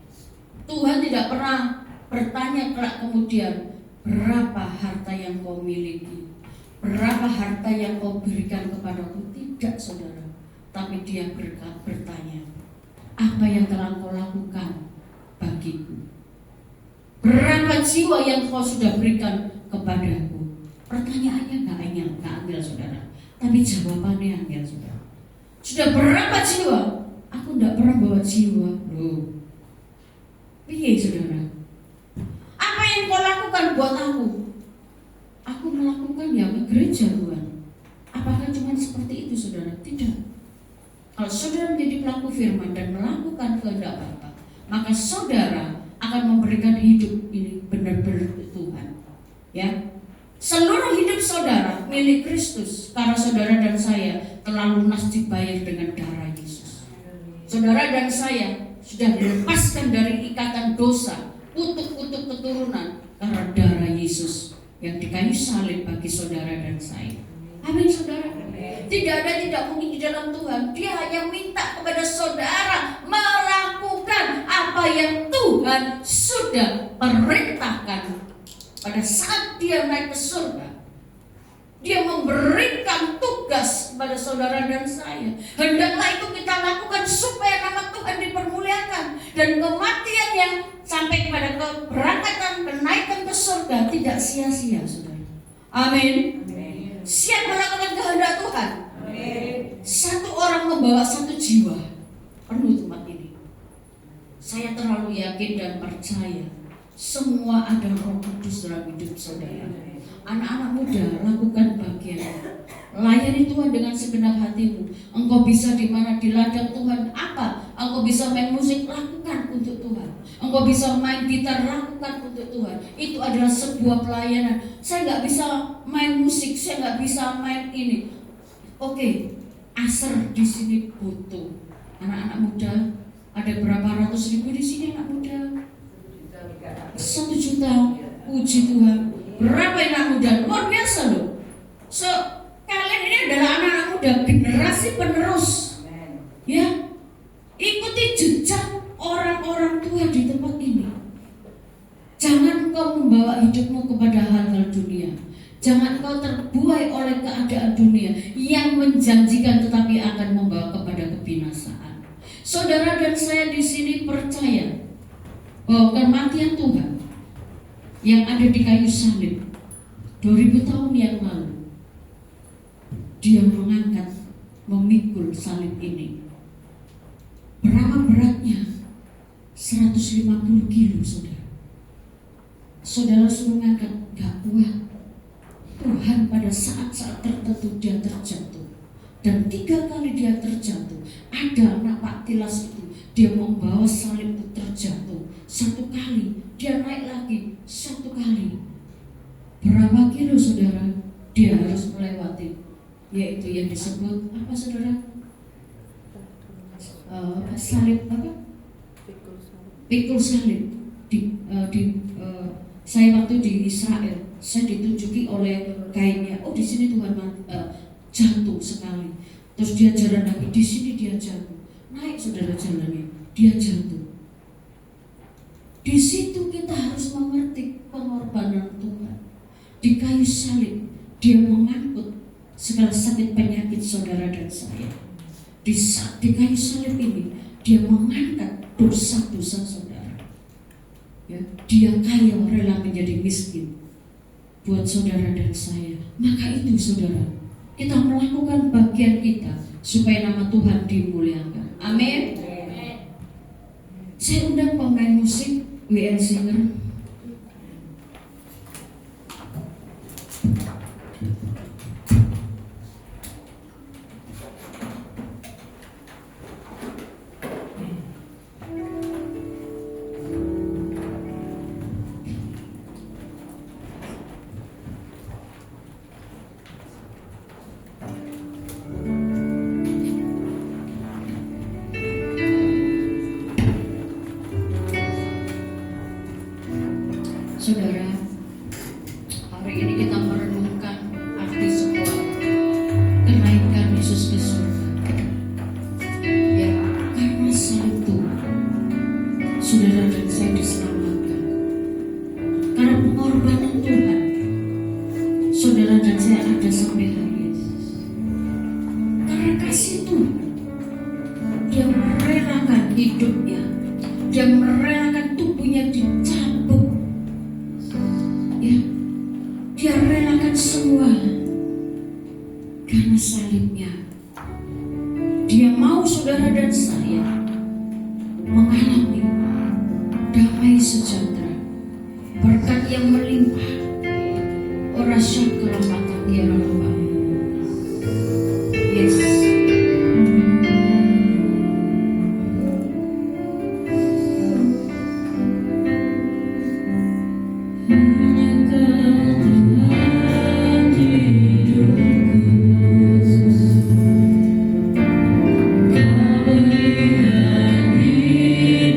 Tuhan tidak pernah bertanya kelak kemudian, berapa harta yang kau miliki, berapa harta yang kau berikan kepadaku. Tidak saudara, tapi dia bertanya, apa yang telah kau lakukan bagiku? Berapa jiwa yang kau sudah berikan kepadaku? Pertanyaannya gak angel saudara, tapi jawabannya angel saudara. Sudah berapa jiwa? Aku tidak pernah bawa jiwa. Loh, piye saudara? Apa yang kau lakukan buat aku? Aku melakukan ya ke gereja Tuhan. Apakah cuma seperti itu saudara? Tidak. Kalau saudara menjadi pelaku firman dan melakukan kehendak Bapa, maka saudara akan memberikan hidup ini benar-benar Tuhan. Ya, seluruh hidup saudara milik Kristus, karena saudara dan saya telah lunas dibayar dengan darah Yesus. Saudara dan saya sudah dilepaskan dari ikatan dosa, kutuk-kutuk keturunan karena darah Yesus yang di kayu salib bagi saudara dan saya. Amin saudara. Tidak ada tidak mungkin di dalam Tuhan. Dia hanya minta kepada saudara melakukan apa yang Tuhan sudah perintahkan pada saat dia naik ke surga. Dia memberikan tugas kepada saudara dan saya. Hendaklah itu kita lakukan supaya nama Tuhan dipermuliakan. Dan kematian yang sampai kepada keberangkatan, kenaikan ke surga tidak sia-sia, saudara. Amin. Siap melakukan kehendak Tuhan. Satu orang membawa satu jiwa. Penuh tempat ini. Saya terlalu yakin dan percaya semua ada Roh Kudus dalam hidup saudara. Anak-anak muda, lakukan bagian. Layani Tuhan dengan segenap hatimu. Engkau bisa di mana? Di ladang Tuhan. Apa? Engkau bisa main musik, lakukan untuk Tuhan. Engkau bisa main gitar, lakukan untuk Tuhan. Itu adalah sebuah pelayanan. Saya nggak bisa main musik, saya nggak bisa main ini. Oke, Aser di sini butuh anak-anak muda. Ada berapa ratus ribu di sini anak muda? 1 juta. Puji Tuhan. Berapa anak muda? Luar biasa loh. So, kalian ini adalah anak-anak muda, generasi penerus. Ya, ikuti jejak orang-orang tua di tempat ini. Jangan kau membawa hidupmu kepada hal-hal dunia. Jangan kau terbuai oleh keadaan dunia yang menjanjikan tetapi akan membawa kepada kebinasaan. Saudara dan saya di sini percaya bahwa kematian Tuhan yang ada di kayu salib 2000 tahun yang lalu, dia mengangkat, memikul salib ini. Berapa beratnya? 150 kilo, saudara. Saudara suruh ngangkat, gak kuat. Tuhan pada saat-saat tertentu dia terjatuh. Dan 3 kali dia terjatuh. Ada anak Pak Tilas itu, dia membawa salib itu terjatuh. 1 kali, dia naik lagi 1 kali. Berapa kilo saudara dia harus melewati? Yaitu yang disebut apa saudara? Salib apa? Pikul salib. Saya waktu di Israel, saya ditunjuki oleh kainnya. Oh di sini Tuhan jatuh sekali. Terus dia jalan lagi, di sini dia jatuh. Naik saudara jalannya, dia jatuh. Di situ kita harus mengerti pengorbanan Tuhan. Di kayu salib dia mengangkut segala sakit penyakit saudara dan saya. Di kayu salib ini dia mengangkat dosa-dosa saudara. Ya, dia kaya rela menjadi miskin buat saudara dan saya. Maka itu saudara, kita melakukan bagian kita supaya nama Tuhan dimuliakan. Amin. Saya undang pemain musik WL Singer. Saudara, hari ini kita merenungkan arti sebuah kenaikan Yesus ke surga. Ya, karena salib Tuhan, saudara dan saya diselamatkan. Karena pengorbanan Tuhan, saudara dan saya ada sampai hari Yesus. Karena kasih Tuhan, dia merelakan hidupnya, dia merelakan tubuhnya dicabut. Dia relakan semua karena salibnya. Dia mau saudara dan saya mengalami damai sejahtera, berkat yang melimpah. Ora syakala mata dia lupa. Yes. Kau berikan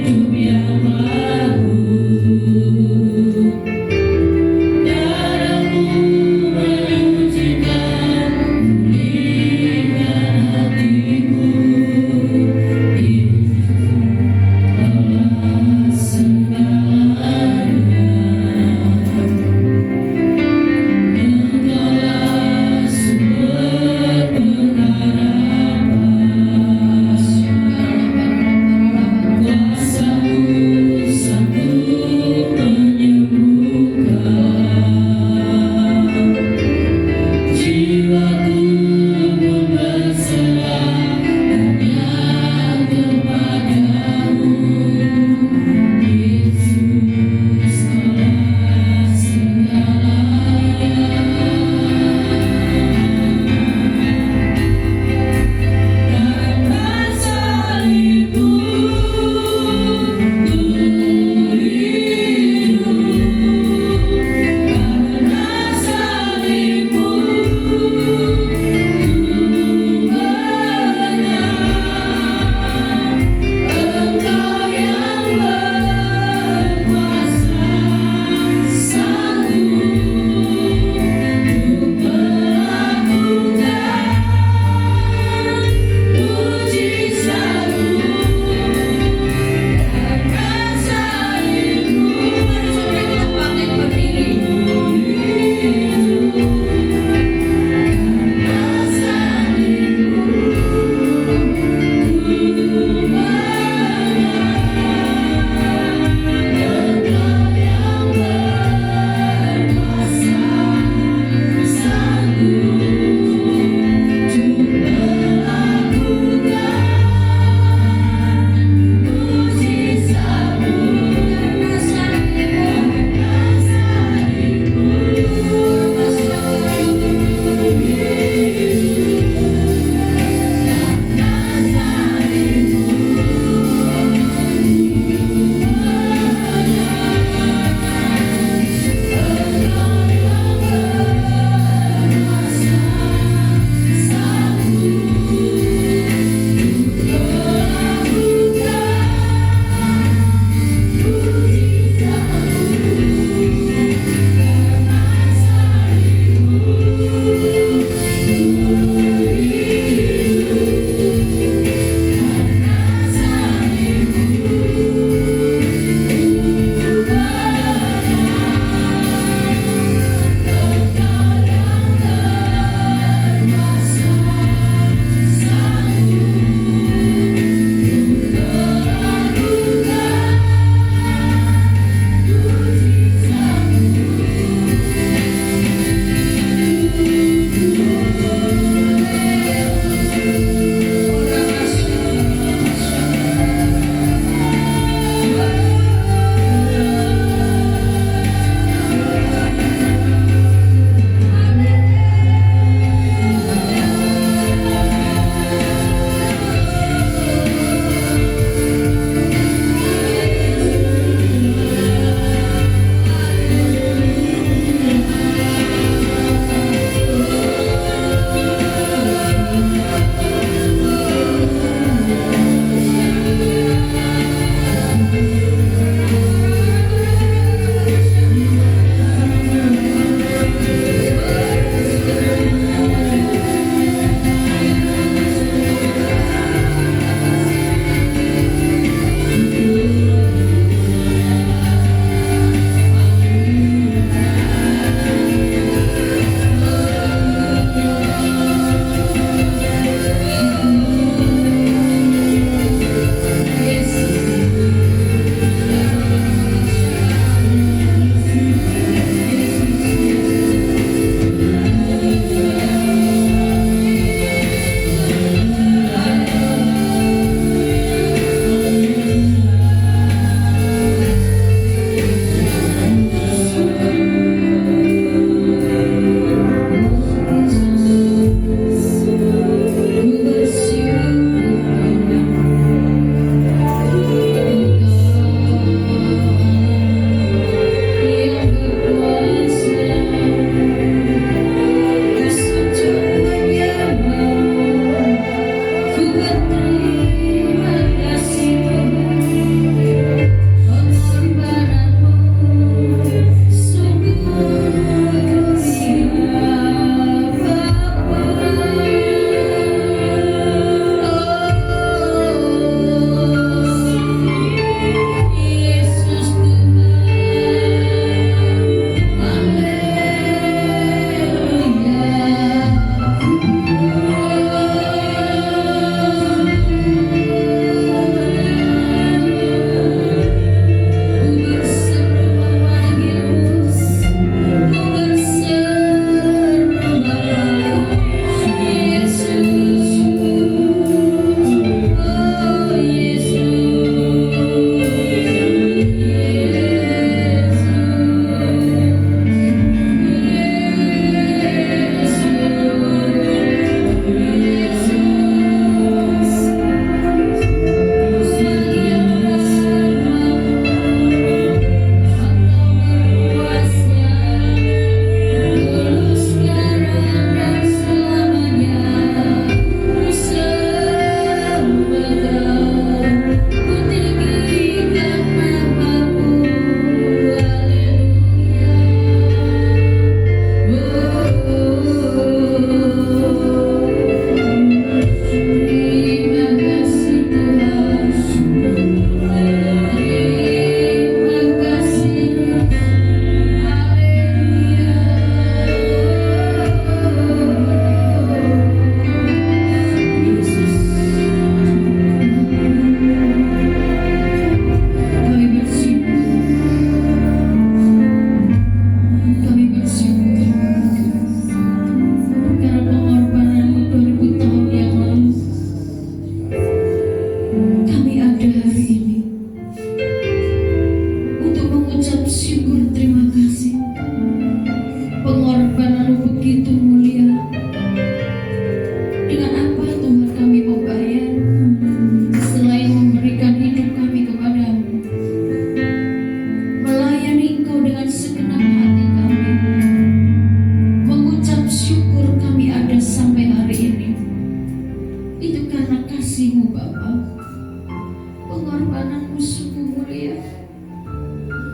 kasih-Mu mulia,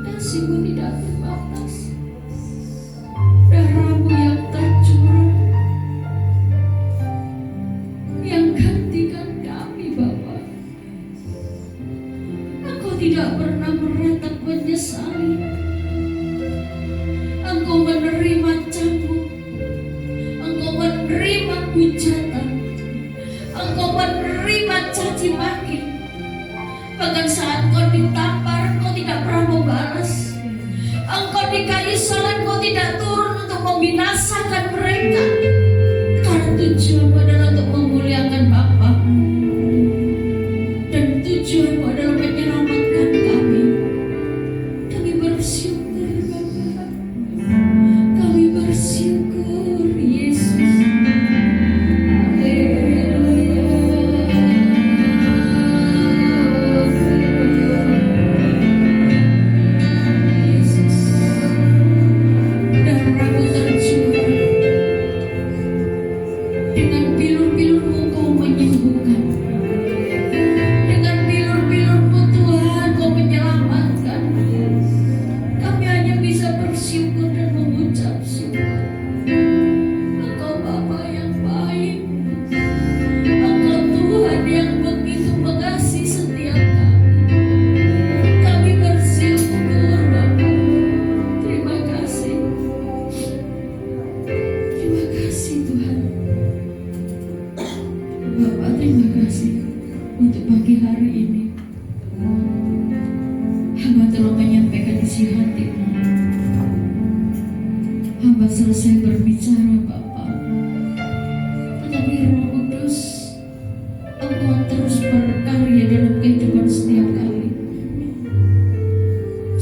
kasih-Mu tidak terbatas, darah-Mu yang tercurah yang gantikan kami Bapa. Engkau tidak pernah meratap menyesali, Engkau menerima cambuk, Engkau menerima hujatan, Engkau menerima caci maki. Bahkan saat Engkau ditampar, Engkau tidak pernah membalas. Engkau di kayu salib, Engkau tidak turun untuk membinasakan mereka, karena tujuanmu adalah untuk memuliakan Bapa, dan tujuanmu adalah menyelamatkan kami. Kami bersyukur Bapa, kami bersyukur Yesus. Dengan bilur-bilur-Mu Kau menyembuhkan, dengan bilur-bilur-Mu Tuhan Kau menyelamatkan. Kami hanya bisa bersyukur dan mengucap syukur. Engkau Bapa yang baik, Engkau Tuhan yang begitu mengasihi setiap kami. Kami bersyukur Bapa. Terima kasih, terima kasih Tuhan. Bapak, terima kasih untuk pagi hari ini. Hamba telah menyampaikan isi hati-Mu. Hamba selesai berbicara Bapak, tetapi Roh Kudus, Engkau terus berkarya dalam kehidupan setiap kami,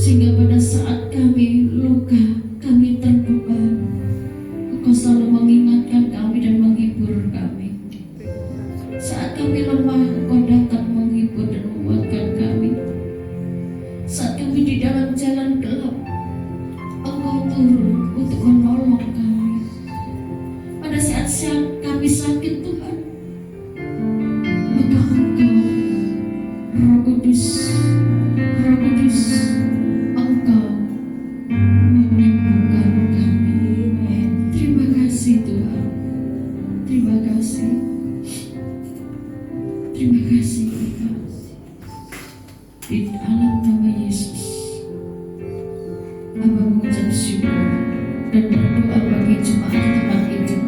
sehingga pada saat kami luka, kami terbeban, Engkau selalu mengingatkan kami dan menghibur kami. Saat kami lemah, Engkau datang menghibur dan menguatkan kami. Saat kami di dalam jalan gelap, Engkau turun untuk menolong kami. Pada saat kami sakit Tuhan, maka Engkau, Roh Kudus, Engkau menyembuhkan kami. Terima kasih Tuhan, terima kasih. Terima kasih Bapa. Di dalam nama Yesus, Hamba mengucap syukur dan berdoa bagi jemaat tempat itu.